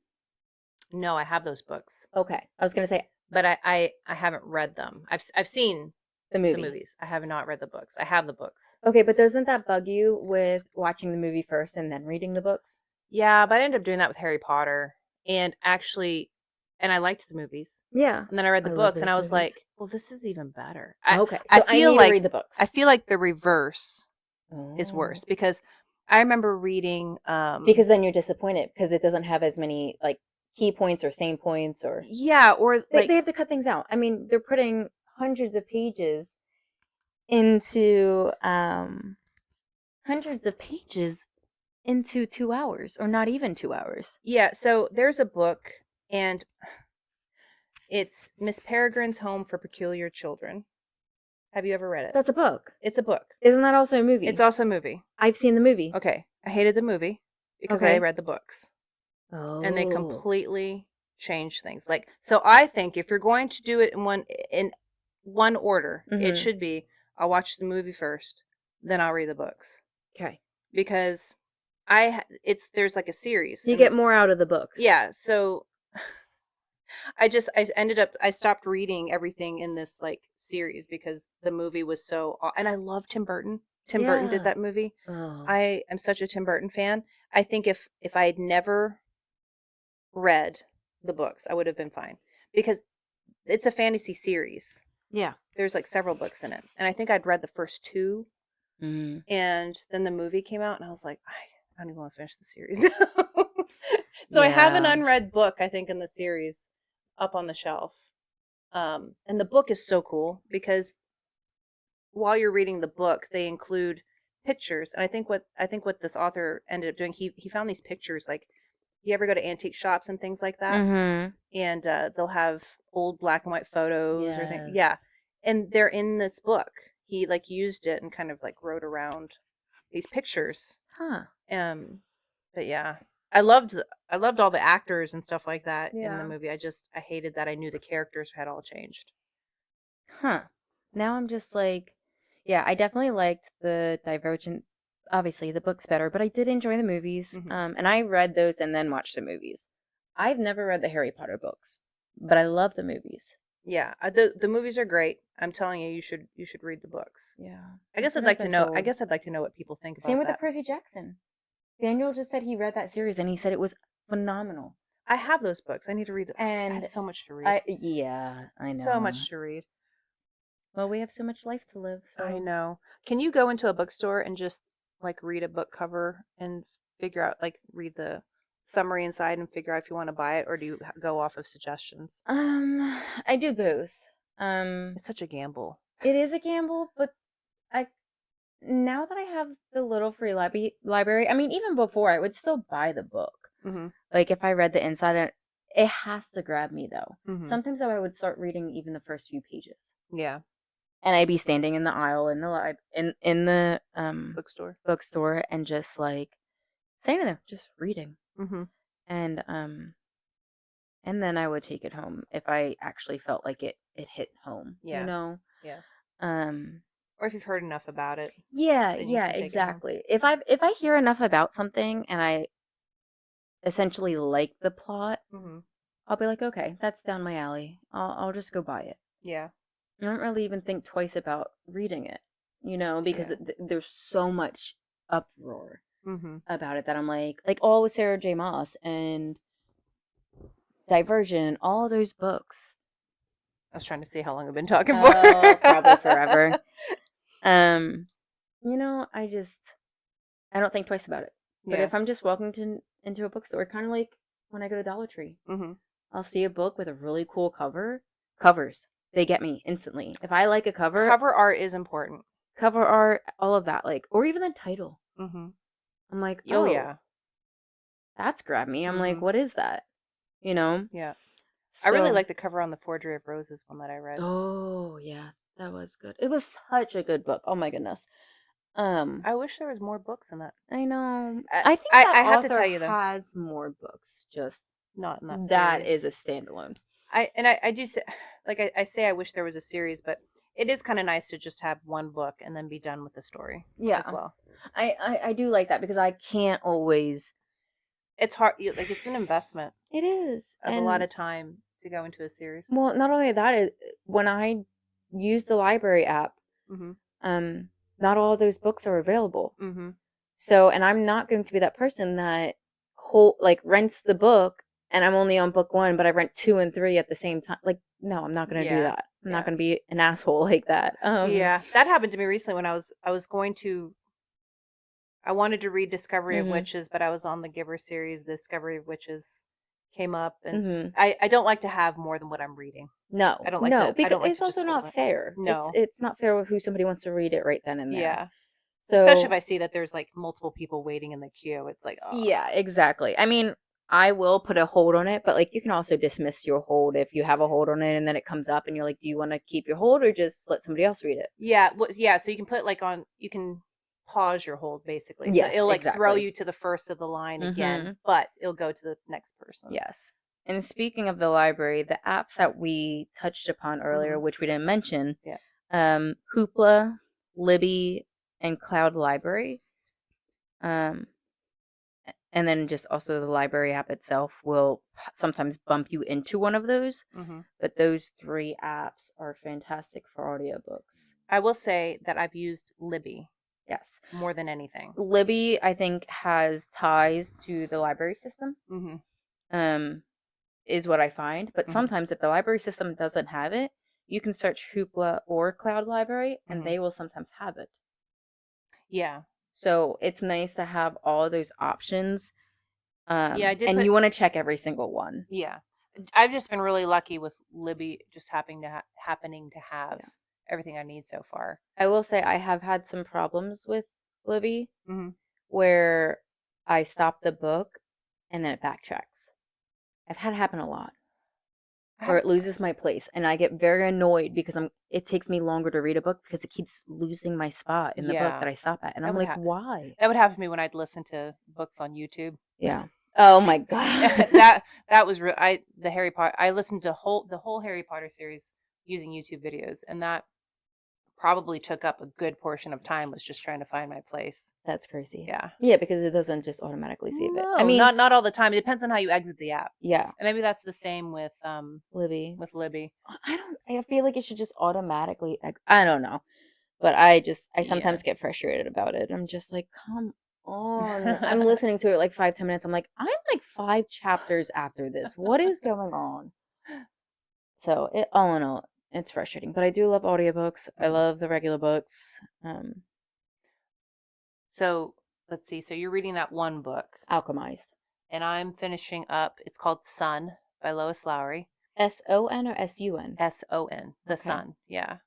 No, I have those books, Okay, I was gonna say but I haven't read them. I've seen the the movie. movies. I have not read the books. I have the books. Okay, but doesn't that bug you with watching the movie first and then reading the books? Yeah, but I ended up doing that with Harry Potter, and actually and I liked the movies, Yeah, and then I read the I love books, and I those was movies. like, "Well, this is even better." Okay, I so I feel need to like read the I books. feel like the reverse is Oh. worse because I remember reading, Because then you're disappointed because it doesn't have as many, like, key points or same points or yeah, or they like have to cut things out. I mean, they're putting into, hundreds of pages into 2 hours or not even 2 hours. yeah, so there's a book, and it's Miss Peregrine's Home for Peculiar Children. Have you ever read it? That's a book. It's a book. Isn't that also a It's movie? also a movie. I've seen the movie. Okay, I hated the movie because I Okay. read the books, and they Oh. completely changed things. Like, so I think if you're going to do it in one order, it Mhm. should be I'll watch the movie first, then I'll read the books Okay. because it's there's like a series You in get this. more out of the books. Yeah, so I ended up I stopped reading everything in this like series because the movie was and I love Tim Burton. Tim Burton did Yeah. that movie. Oh. I am such a Tim Burton fan. I think if I had never read the books, I would have been fine because it's a fantasy series. Yeah. There's like several books in it. And I think I'd read the first two Mhm. and then the movie came out and I was like, I don't even want to finish the series now. So I have an Yeah. unread book, I think, in the series up on the shelf. And the book is so cool because while you're reading the book, they include pictures. And I think what this author ended up doing, he found these pictures. Like, you ever go to antique shops and things like that, Mhm. and they'll have old black and white photos or things. Yeah, Yes. and they're in this book. He like used it and kind of like wrote around these pictures. Huh. Um, but yeah, I loved all the actors and stuff like that in the Yeah. movie. I hated that I knew the characters had all changed. Huh. Now I'm just like, yeah, I definitely liked the Divergent. Obviously, the book's better, but I did enjoy the movies. Hmm. And I read those and then watched the movies. I've never read the Harry Potter books, but I love the movies. Yeah, the movies are great. I'm telling you, you should read the books. Yeah, I guess that's I'd what like I've to been know. I told. guess I'd like to know what people think Same about with the that. Percy Jackson. Daniel just said he read that series and he said it was phenomenal. I have those books. I need to read them. I have And so much to read. yeah, I So know. much to read. Well, we have so much life to live, I so. know. Can you go into a bookstore and just like read a book cover and figure out like read the summary inside and figure out if you want to buy it, or do you go off of suggestions? I do both. Um, It's such a gamble. it is a gamble, but I now that I have the little free library, I mean, even before I would still buy the book. Mhm. Like if I read the inside, it has to grab me though. Mhm. Sometimes though, I would start reading even the first few pages, Yeah. and I'd be standing in the aisle in the in the Bookstore. bookstore and just like standing there, just reading, Mhm. and and then I would take it home if I actually felt like it hit home, you Yeah. know. Yeah. Um, Or if you've heard enough about it, yeah, then you yeah, can take it home. exactly. If I hear enough about something and I essentially like the plot, Mhm. I'll be like, okay, that's down my alley. I'll just go buy it. Yeah. I don't really even think twice about reading it. because Yeah. there's so much uproar Mhm. about it that I'm like all with Sarah J. Maas and Divergent and all those books. I was trying to see how long I've been talking for. Oh, probably forever. Um, I don't think twice about it. But Yeah. if I'm just walking into a bookstore, kind of like when I go to Dollar Tree, Mhm. I'll see a book with a really cool covers. They get me instantly. If I like a Cover art is important. cover art, all of that, like, or even the title. Mhm. I'm like, Oh, oh, yeah. that's grabbed me. I'm like, Mhm. what is that? You know? Yeah. I really So, like the cover on the Forgery of Roses one that I read. oh yeah, that was good. It was such a good book. Oh my goodness. Um, I wish there was more books in that. I know. I I think I, that I have to author tell you though, has more books. Just not in that that series. is a standalone. I do say, like I say I wish there was a series, but it is kind of nice to just have one book and then be done with the story as Yeah. well. I do like that because I can't always. It's hard, like it's an investment It is. of a lot And of time to go into a series. well, not only that, when I use the library app, Mhm. um, not all of those books are available. Mhm. So, and I'm not going to be that person that rents the book and I'm only on book one, but I rent two and three at the same time. Like, no, I'm not going to do Yeah. that. I'm not Yeah. going to be an asshole like that. Yeah. That happened to me recently when I was going to I wanted to read Discovery of Mhm. Witches, but I was on the Giver series. The Discovery of Witches came up, and Mhm. I don't like to have more than what I'm reading. No, no, I because don't like it's to just also hold not it. fair. No. It's not fair with who somebody wants to read it right then and there. Yeah. Especially if So, I see that there's like multiple people waiting in the queue. It's like, oh, yeah, exactly. I mean, I will put a hold on it, but like you can also dismiss your hold if you have a hold on it and then it comes up and you're like, do you want to keep your hold or just let somebody else read it? yeah, yeah. So you can put like on, you can pause your hold basically. So Yes, it'll like throw exactly. you to the first of the line again, Mhm. but it'll go to the next person. Yes. And speaking of the library, the apps that we touched upon earlier, Hmm. which we didn't mention, Yeah. Hoopla, Libby, and Cloud Library, um, and then just also the library app itself will sometimes bump you into one of those. Hmm. But those three apps are fantastic for audiobooks. I will say that I've used Libby Yes. more than anything. Libby, I think, has ties to the library system. Hmm. Um, is what I find. But Hmm. sometimes if the library system doesn't have it, you can search Hoopla or Cloud Library and Hmm. they will sometimes have it. Yeah. So it's nice to have all of those options. Yeah, I did And put you want to check every single one. yeah. I've just been really lucky with Libby just happening to have Yeah. everything I need so far. I will say I have had some problems with Libby Hmm. where I stop the book and then it backtracks. I've had it happen a lot. I Or have it loses my place and I get very annoyed because it takes me longer to read a book because it keeps losing my spot in the book yeah, that I stop at. And that I'm would like, happen. why? That would happen to me when I'd listen to books on YouTube. Yeah. Oh my god. That was real. The Harry Potter. I listened to the whole Harry Potter series using YouTube videos, and that probably took up a good portion of time. Was just trying to find my place. That's crazy. Yeah. Yeah, because it doesn't just automatically save it. I No, mean, not all the time. It depends on how you exit the app, yeah, and maybe that's the same Libby. with Libby. I feel like it should just automatically I don't know. But I Yeah. sometimes get frustrated about it. I'm just like, come on. I'm listening to it like 5, 10 minutes. I'm like, I'm like 5 chapters after this. What is going on? So it all in all, it's frustrating. But I do love audiobooks. I Mhm. love the regular books. So let's see. So you're reading that one book, Alchemized. and I'm finishing up. It's called Sun by Lois Lowry. SON or SUN? SON, The Okay. Sun. Yeah.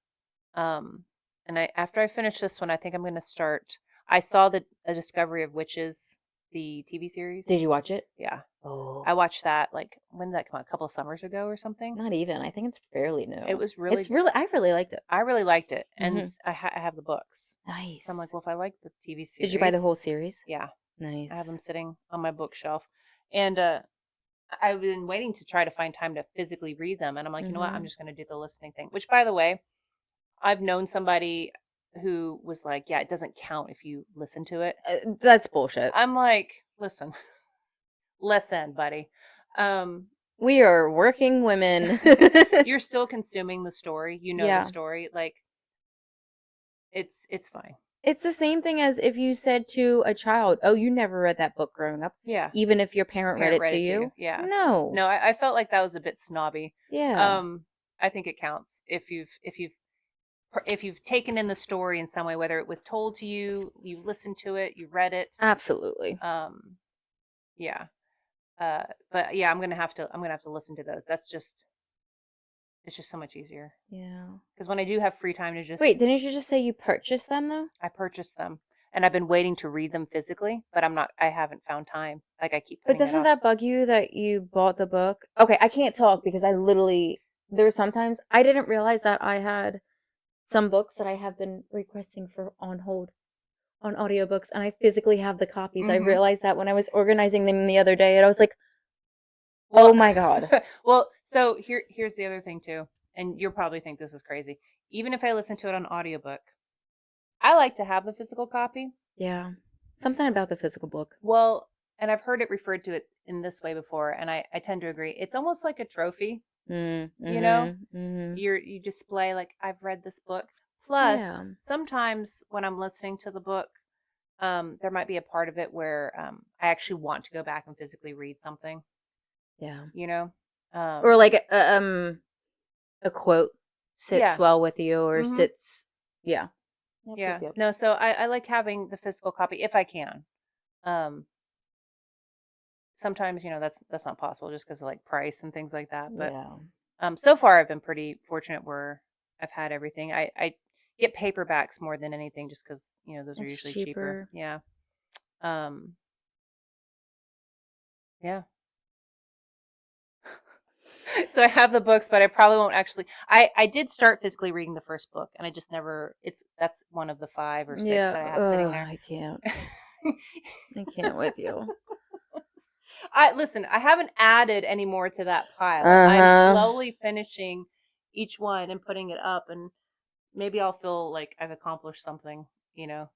Um, and I after I finish this one, I think I'm going to start. I saw the A Discovery of Witches, the TV series. Did you watch it? Yeah, I Oh, watched that. Like when did that come out? A couple of summers ago or something. not even. I think it's fairly It new. was really. I really liked it. I really liked it, and Hmm. I have the books. So I'm like, Nice. well, if I like the TV Did you buy the series, whole series? yeah, I have them Nice. sitting on my bookshelf, and I've been waiting to try to find time to physically read them, and I'm like, you know what? I'm Hmm. just going to do the listening thing. Which, by the way, I've known somebody who was like, "Yeah, it doesn't count if you listen to it." That's bullshit. I'm like, "Listen, listen, buddy. Um, We are working women. you're still consuming the story. You know the Yeah. story. Like It's fine. It's the same thing as if you said to a child, "Oh, you never read that book growing up," Yeah. even if your parent read Parent it read to it to you. you. Yeah. No. No, I felt like that was a bit snobby. Yeah. Um, I think it counts if you've taken in the story in some way, whether it was told to you, you listened to it, you read it. Absolutely. Um, yeah. But yeah, I'm gonna have to listen to those. It's just so much easier Yeah. because when I do have free time to Wait, just didn't you just say you purchased them though? I purchase them, and I've been waiting to read them physically, but I haven't found time. Like I keep But putting it doesn't off. that bug you that you bought the book? Okay, I can't talk because I literally there's sometimes I didn't realize that I had some books that I have been requesting for on hold on audiobooks and I physically have the copies. I Mhm. realized that when I was organizing them the other day and I was like, "Oh Well, my god." well, so here's the other thing too, and you'll probably think this is crazy. Even if I listen to it on audiobook, I like to have the physical copy. Yeah. Something about the physical book. Well, and I've heard it referred to it in this way before, and I tend to agree. It's almost like a trophy, Mm, you know? mhm. Mhm. You display like I've read this book. Yeah. Plus, sometimes when I'm listening to the book, there might be a part of it where I actually want to go back and physically read something, Yeah. you know? Or Um, like a quote sits yeah. well with you or Mhm. sits yeah. Yep, yep, Yeah. yep. No, so I like having the physical copy if I can. Um, sometimes, that's not possible just because of like price and things like that. But Yeah. so far I've been pretty fortunate where I've had everything. I get paperbacks more than anything just because, those are It's usually cheaper. cheaper. Yeah. Um, yeah. So I have the books, but I probably won't actually. I did start physically reading the first book, and I just never. That's one of the 5 or 6 Yeah. that I have sitting Ugh, there. I can't. I can't with you. I listen. I haven't added any more to that pile. I'm Uh-huh. slowly finishing each one and putting it up, and maybe I'll feel like I've accomplished something. You know,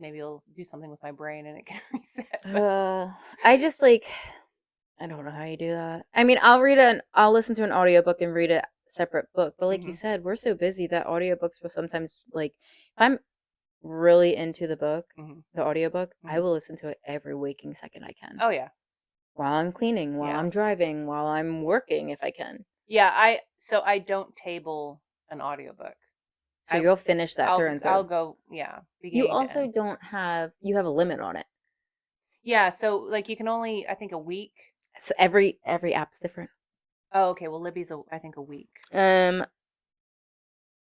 maybe it'll do something with my brain and it can reset. But I just like I don't know how you do that. I mean, I'll listen to an audiobook and read a separate book, but like you hmm said, we're so busy that audiobooks will sometimes like if I'm really into the book, hmm the audiobook, I hmm will listen to it every waking second I can. oh yeah, While I'm cleaning, while yeah, I'm driving, while I'm working if I can. yeah. I don't table an audiobook. So I you'll finish that through and I'll through. go, yeah, You beginning to also end. don't have you have a limit on it. Yeah, so like you can only I think a week. So every app's different. Oh, okay. Well, Libby's I think a week. Um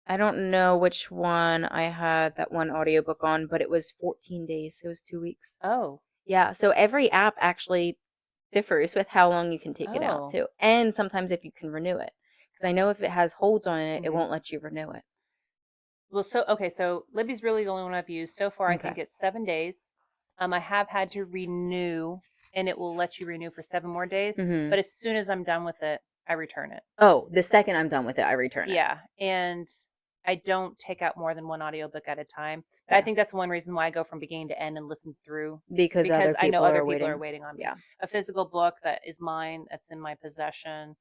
I don't know which one I had that one audiobook on, but it was 14 days. It was 2 weeks. Oh. Yeah, so every app actually differs with how long you can take it out Oh. too, and sometimes if you can renew it. Because I know if it has holds on it, it hmm won't let you renew it. Well, so okay, so Libby's really the only one I've used so far. I Okay. think it's 7 days. I have had to renew, and it will let you renew for 7 more days. Mhm. But as soon as I'm done with it, I return it. Oh, the second I'm done with it, I return it. Yeah, and I don't take out more than one audiobook at a time. I Yeah, think that's one reason why I go from beginning to end and listen through because because other I know people other are people are waiting. waiting on me. Yeah, A physical book that is mine, that's in my possession.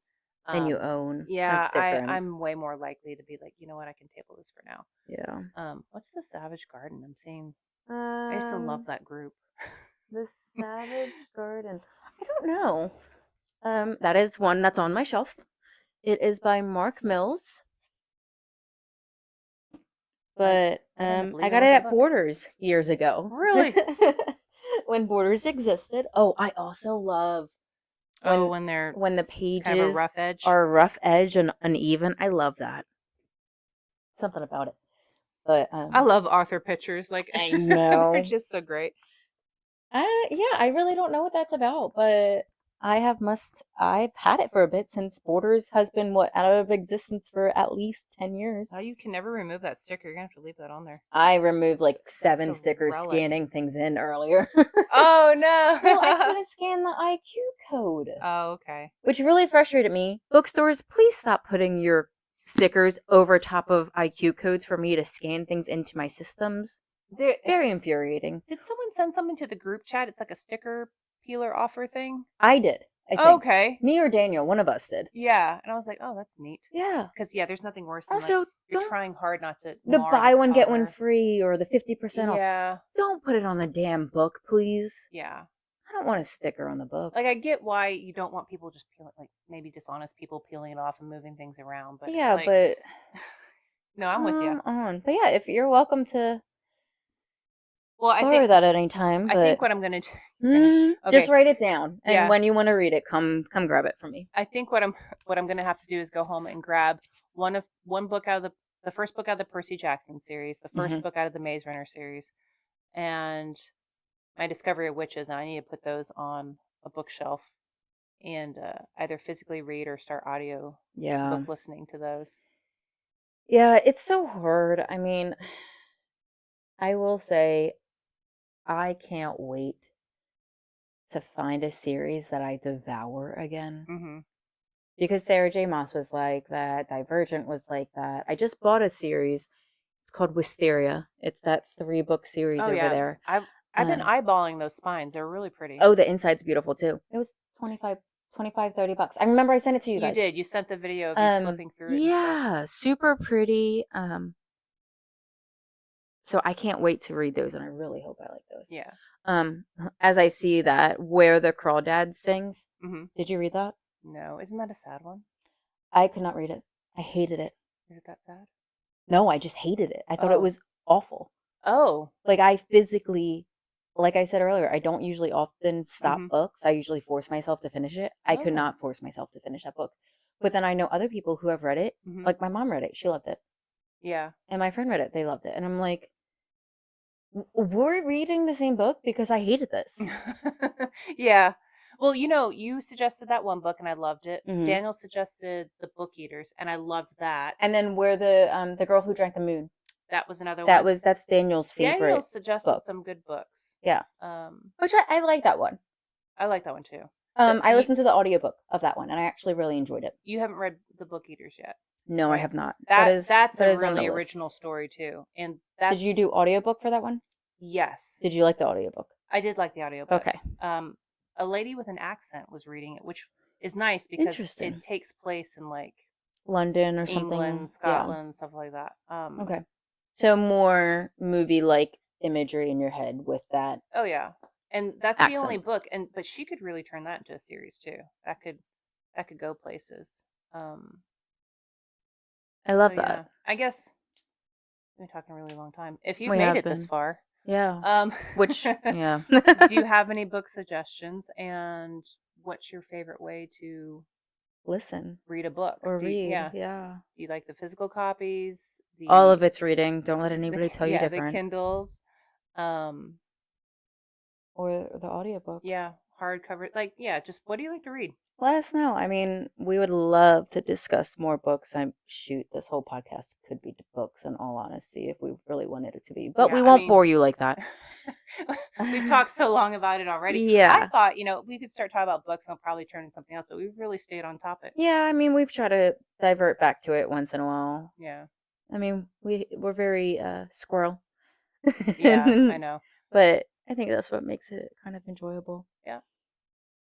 and you own. Yeah, That's different. I'm way more likely to be like, you know what, I can table this for now. Yeah. What's the Savage Garden I'm seeing? I used to love Um, that group. the Savage Garden. I don't know. That is one that's on my shelf. It is by Mark Mills, I but I'd end up I leaving got it with a at book. Borders years ago. Really? When Borders existed. Oh, I also love Oh, when when they're when the kind of a pages rough edge. are rough edge and uneven. I love that. Something about it. But I love author pictures. Like I they're know. just so great. Yeah, I really don't know what that's about, but I've had it for a bit since Borders has been what out of existence for at least 10 Oh, years. you can never remove that sticker. You're gonna have to leave that on there. I removed like It's 7 a stickers relic. scanning things in earlier. Oh Well, I no. couldn't scan the IQ code, Oh, okay. which really frustrated me. Bookstores, please stop putting your stickers over top of IQ codes for me to scan things into my systems. It's There, very infuriating. did someone send something to the group chat? It's like a sticker peeler offer thing. I did. I think. Okay. Me or Daniel, one of us did. Yeah. And I was like, oh, that's neat. Yeah. Because, yeah, there's nothing worse than like Also, you're don't trying hard not to the mar the buy one get one cover. free or the 50% off. Yeah. Don't put it on the damn book, please. Yeah. I don't want a sticker on the book. Like, I get why you don't want people just peeling, like maybe dishonest people peeling it off and moving things around, but it's Yeah, like, but no, I'm with you. come on. But yeah, if you're welcome to Well, I borrow think that at any time, I but think what I'm gonna do. You're gonna just okay. write it down, and Yeah. when you want to read it, come grab it from me. I think what I'm gonna have to do is go home and grab one book out of the first book out of the Percy Jackson series, the first Hmm. book out of the Maze Runner series, and my Discovery of Witches, and I need to put those on a bookshelf and either physically read or start audio Yeah. book listening to those. Yeah, it's so hard. I mean, I will say I can't wait to find a series that I devour again. Mm-hmm. Because Sarah J. Maas was like that, Divergent was like that. I just bought a series. It's called Wisteria. It's that 3-book series Oh over yeah, there. I've been eyeballing those spines. They're really pretty. Oh, the inside's beautiful too. It was 25, 30 bucks. I remember I sent it to you You guys. did. You sent the video of you flipping through it and stuff. Yeah, super pretty. So I can't wait to read those, and I really hope I like those. Yeah. Um, as I see that Where the Crawdad Sings. Mm-hmm. Did you read that? No, isn't that a sad one? I could not read it. I hated it. Is it that sad? No, I just hated it. I thought it Oh. was awful. Oh. Like I physically, like I said earlier, I don't usually often stop Mm-hmm. books. I usually force myself to finish it. I could Oh. not force myself to finish that book. But then I know other people who have read it. Mm-hmm. Like my mom read it. She loved it. Yeah. And my friend read it. They loved it. And I'm like, we're reading the same book because I hated this. Yeah. Well, you suggested that one book and I loved it. Hmm. Daniel suggested The Book Eaters and I loved that. And then where the girl who drank the moon. That was another one. That's Daniel's Daniel favorite suggested book. some good books. Yeah. Which I like that one. I like that one too. I listened to the audiobook of that one and I actually really enjoyed it. You haven't read The Book Eaters yet, No, I right? have not. That's that a is on the really list. original story too. And Did you do audiobook for that one? Yes. Did you like the audiobook? I did like the audiobook. Okay. A lady with an accent was reading it, which is nice because Interesting. it takes place in like London or something. England, Yeah. Scotland, stuff like that. Okay. So more movie-like imagery in your head with that Oh yeah. And that's the only accent. book, but she could really turn that into a series too. That could go places. I love So that. yeah, I guess we've been talking a really long time. If you've We made have it this been. far, Yeah. Which, yeah. do you have any book suggestions? And what's your favorite way to Listen read a book? or read. Yeah. Yeah. Do you like the physical copies? All The of it's reading. Don't let anybody tell you yeah, the different. Kindles. Um, Or the audiobook. yeah, hardcover. Like, yeah, just what do you like to read? Let us know. I mean, we would love to discuss more books. Shoot, this whole podcast could be books in all honesty if we really wanted it to be. But Yeah, we I won't mean, bore you like that. we've talked so long about it already. I Yeah. thought, we could start talking about books and I'll probably turn into something else, but we've really stayed on topic. Yeah, I mean, we've tried to divert back to it once in a while. Yeah. I mean, we're very squirrel. Yeah, I know. But I think that's what makes it kind of enjoyable. Yeah.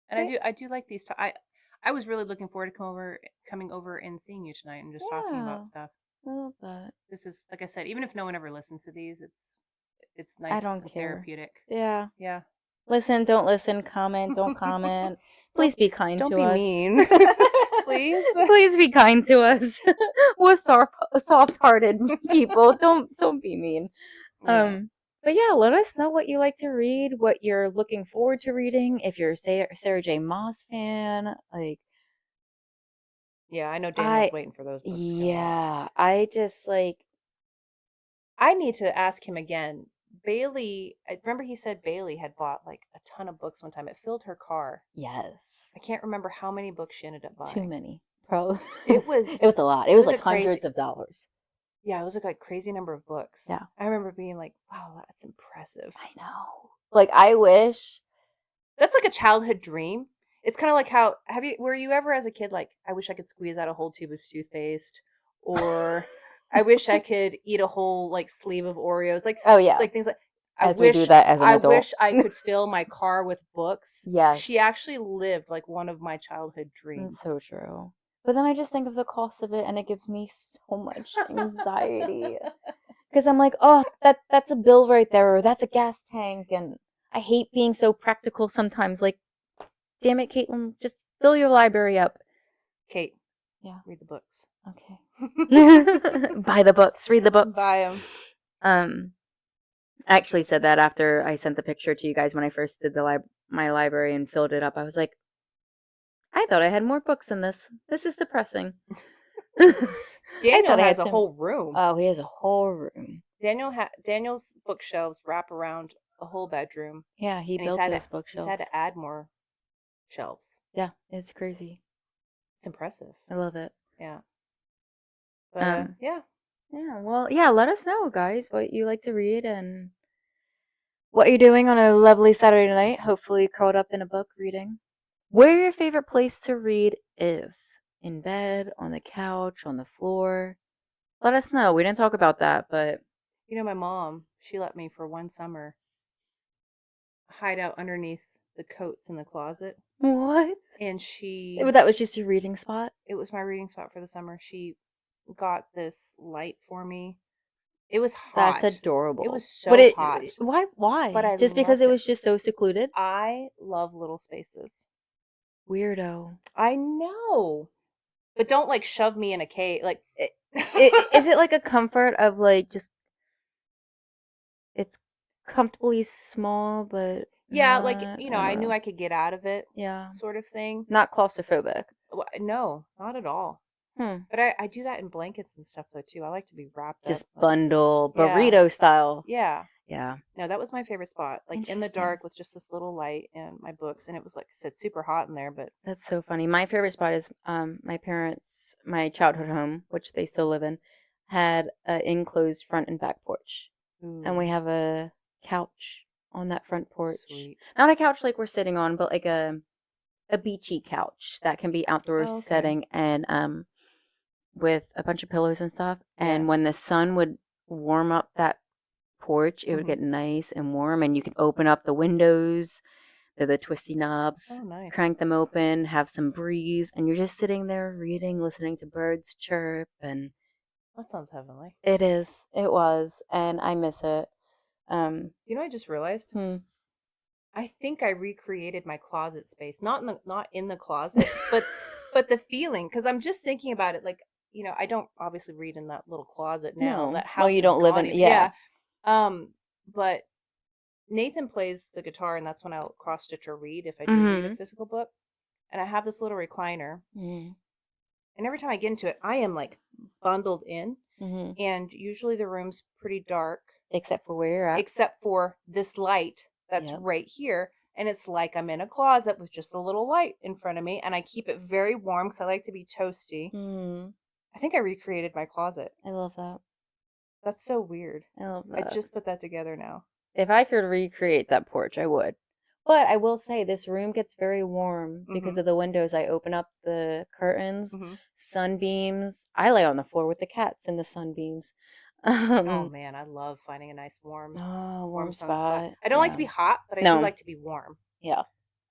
And Okay. I do like these. I was really looking forward to coming over and seeing you tonight and just talking Yeah, about stuff. I love that. This is, like I said, even if no one ever listens to these, it's I nice don't and care. therapeutic. Yeah. Yeah. Listen, don't listen, comment, don't comment. Please be kind Don't to be us. mean. Please. Please be kind to us. We're soft-hearted people. Don't be mean. Yeah. But yeah, let us know what you like to read, what you're looking forward to reading. If you're a Sarah J. Maas fan, like Yeah, I know Daniel's waiting for those books to come out. yeah, I just like I need to ask him again. Bailey, I remember he said Bailey had bought like a ton of books one time. It filled her car. yes, I can't remember how many books she ended up too buying. many. Probably It it was was a lot. It it was was like a crazy hundreds of dollars. yeah, it was like a crazy number of books. Yeah, I remember being like, wow, that's impressive. I know. Like I wish. That's like a childhood dream. It's kind of like how were you ever as a kid like, I wish I could squeeze out a whole tube of toothpaste, or I wish I could eat a whole like sleeve of Oreos, Oh yeah. like things like I as we do wish that as an I adult. wish I could fill my car with books. She Yes, actually lived like one of my childhood it's dreams. so true. But then I just think of the cost of it, and it gives me so much anxiety. Because I'm like, oh, that's a bill right there, or that's a gas tank, and I hate being so practical sometimes. Like, damn it, Caitlin, just fill your library up. Kate, Yeah, read the books. okay. Buy the books, read the books. Buy them. Um, I actually said that after I sent the picture to you guys when I first did the my library and filled it up. I was like, I thought I had more books than this. This is depressing. I Daniel thought I has had a some. whole room. Oh, he has a whole room. Daniel's bookshelves wrap around a whole bedroom, Yeah, he and built those he's had bookshelves. to add more shelves. Yeah, it's crazy. It's impressive. I love it. Yeah. But Um, yeah. yeah, well, yeah, let us know, guys, what you like to read and what you're doing on a lovely Saturday night. Hopefully, curled up in a book reading. Where your favorite place to read is. In bed, on the couch, on the floor. Let us know. We didn't talk about that, but You know, my mom, she let me for one summer hide out underneath the coats in the closet. what? And That was just your reading spot? it was my reading spot for the summer. She got this light for me. It was That's hot. It was adorable. But so hot, why? but Why? I Just because loved it it. was just so secluded? I love little spaces. Weirdo. I know. But don't like shove me in a cage. Like, Is it like a comfort of like just it's comfortably small, but yeah, like, not? you know, I I don't knew know. I could get out of it, Yeah, sort of thing. not claustrophobic. No, not at all. Hmm. But I do that in blankets and stuff though too. I like to be wrapped up. Just Like, bundle yeah, burrito style. yeah. Yeah. No, that was my favorite spot. Like in the Interesting. dark with just this little light and my books, and it was like I said, super hot in there. But That's so funny. My favorite spot is my parents' my childhood home, which they still live in, had an enclosed front and back porch, and we ooh, have a couch on that front porch. sweet. Not a couch like we're sitting on, but like a beachy couch that can be outdoor Oh, okay. setting and with a bunch of pillows and stuff. Yeah. And when the sun would warm up that porch, it would Hmm. get nice and warm, and you could open up the windows. They're the twisty knobs. Oh, nice. Crank them open, have some breeze, and you're just sitting there reading, listening to birds chirp, and That sounds heavenly. it is. It was, and I miss it. Um, You know, I just realized. hmm. I think I recreated my closet space. Not in the closet, but the feeling. Because I'm just thinking about it. Like, you know, I don't obviously read in that little closet now. No, That well, house you is don't live gone. in. Yeah. Yeah. But Nathan plays the guitar, and that's when I'll cross stitch or read if I do read a Mm-hmm. physical book. And I have this little recliner, Mm-hmm. and every time I get into it, I am like bundled in. Mm-hmm. And usually the room's pretty dark, Except for where you're at. except for this light that's Yep. right here. And it's like I'm in a closet with just a little light in front of me. And I keep it very warm because I like to be toasty. Mm, I think I recreated my closet. I love that. That's so weird. I love I that. just put that together now. If I could recreate that porch, I would. But I will say this room gets very warm because Mm-hmm. of the windows. I open up the curtains, Mm-hmm. sunbeams. I lay on the floor with the cats in the sunbeams. Oh Um, man, I love finding a nice oh, warm warm sun spot. spot. I don't like to Yeah. be hot, but I do No. like to be warm. Yeah.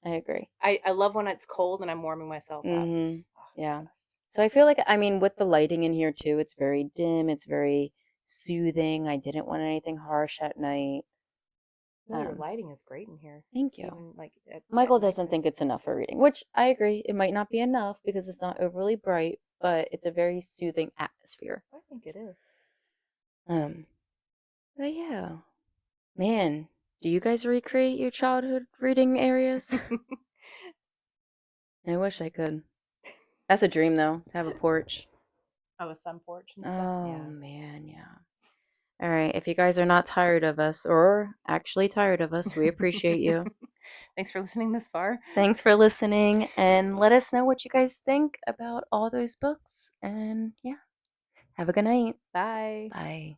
I agree. I love when it's cold and I'm warming myself up. Mm-hmm. Oh, it's Yeah. the best. So I feel like, I mean, with the lighting in here too, it's very dim. It's very soothing. I didn't want anything harsh at night. No, your Um, lighting is great in here. Thank you. Even like at Michael doesn't nighttime. think it's enough for reading, which I agree. It might not be enough because it's not overly bright, but it's a very soothing atmosphere. I think it is. Um, but yeah, man, do you guys recreate your childhood reading areas? I wish I could. That's a dream, though, to have a porch. Oh, a sun porch and stuff. Oh Yeah. man, yeah. All right, if you guys are not tired of us, or actually tired of us, we appreciate you. Thanks for listening this far. Thanks for listening, and let us know what you guys think about all those books. And yeah, have a good night. Bye. Bye.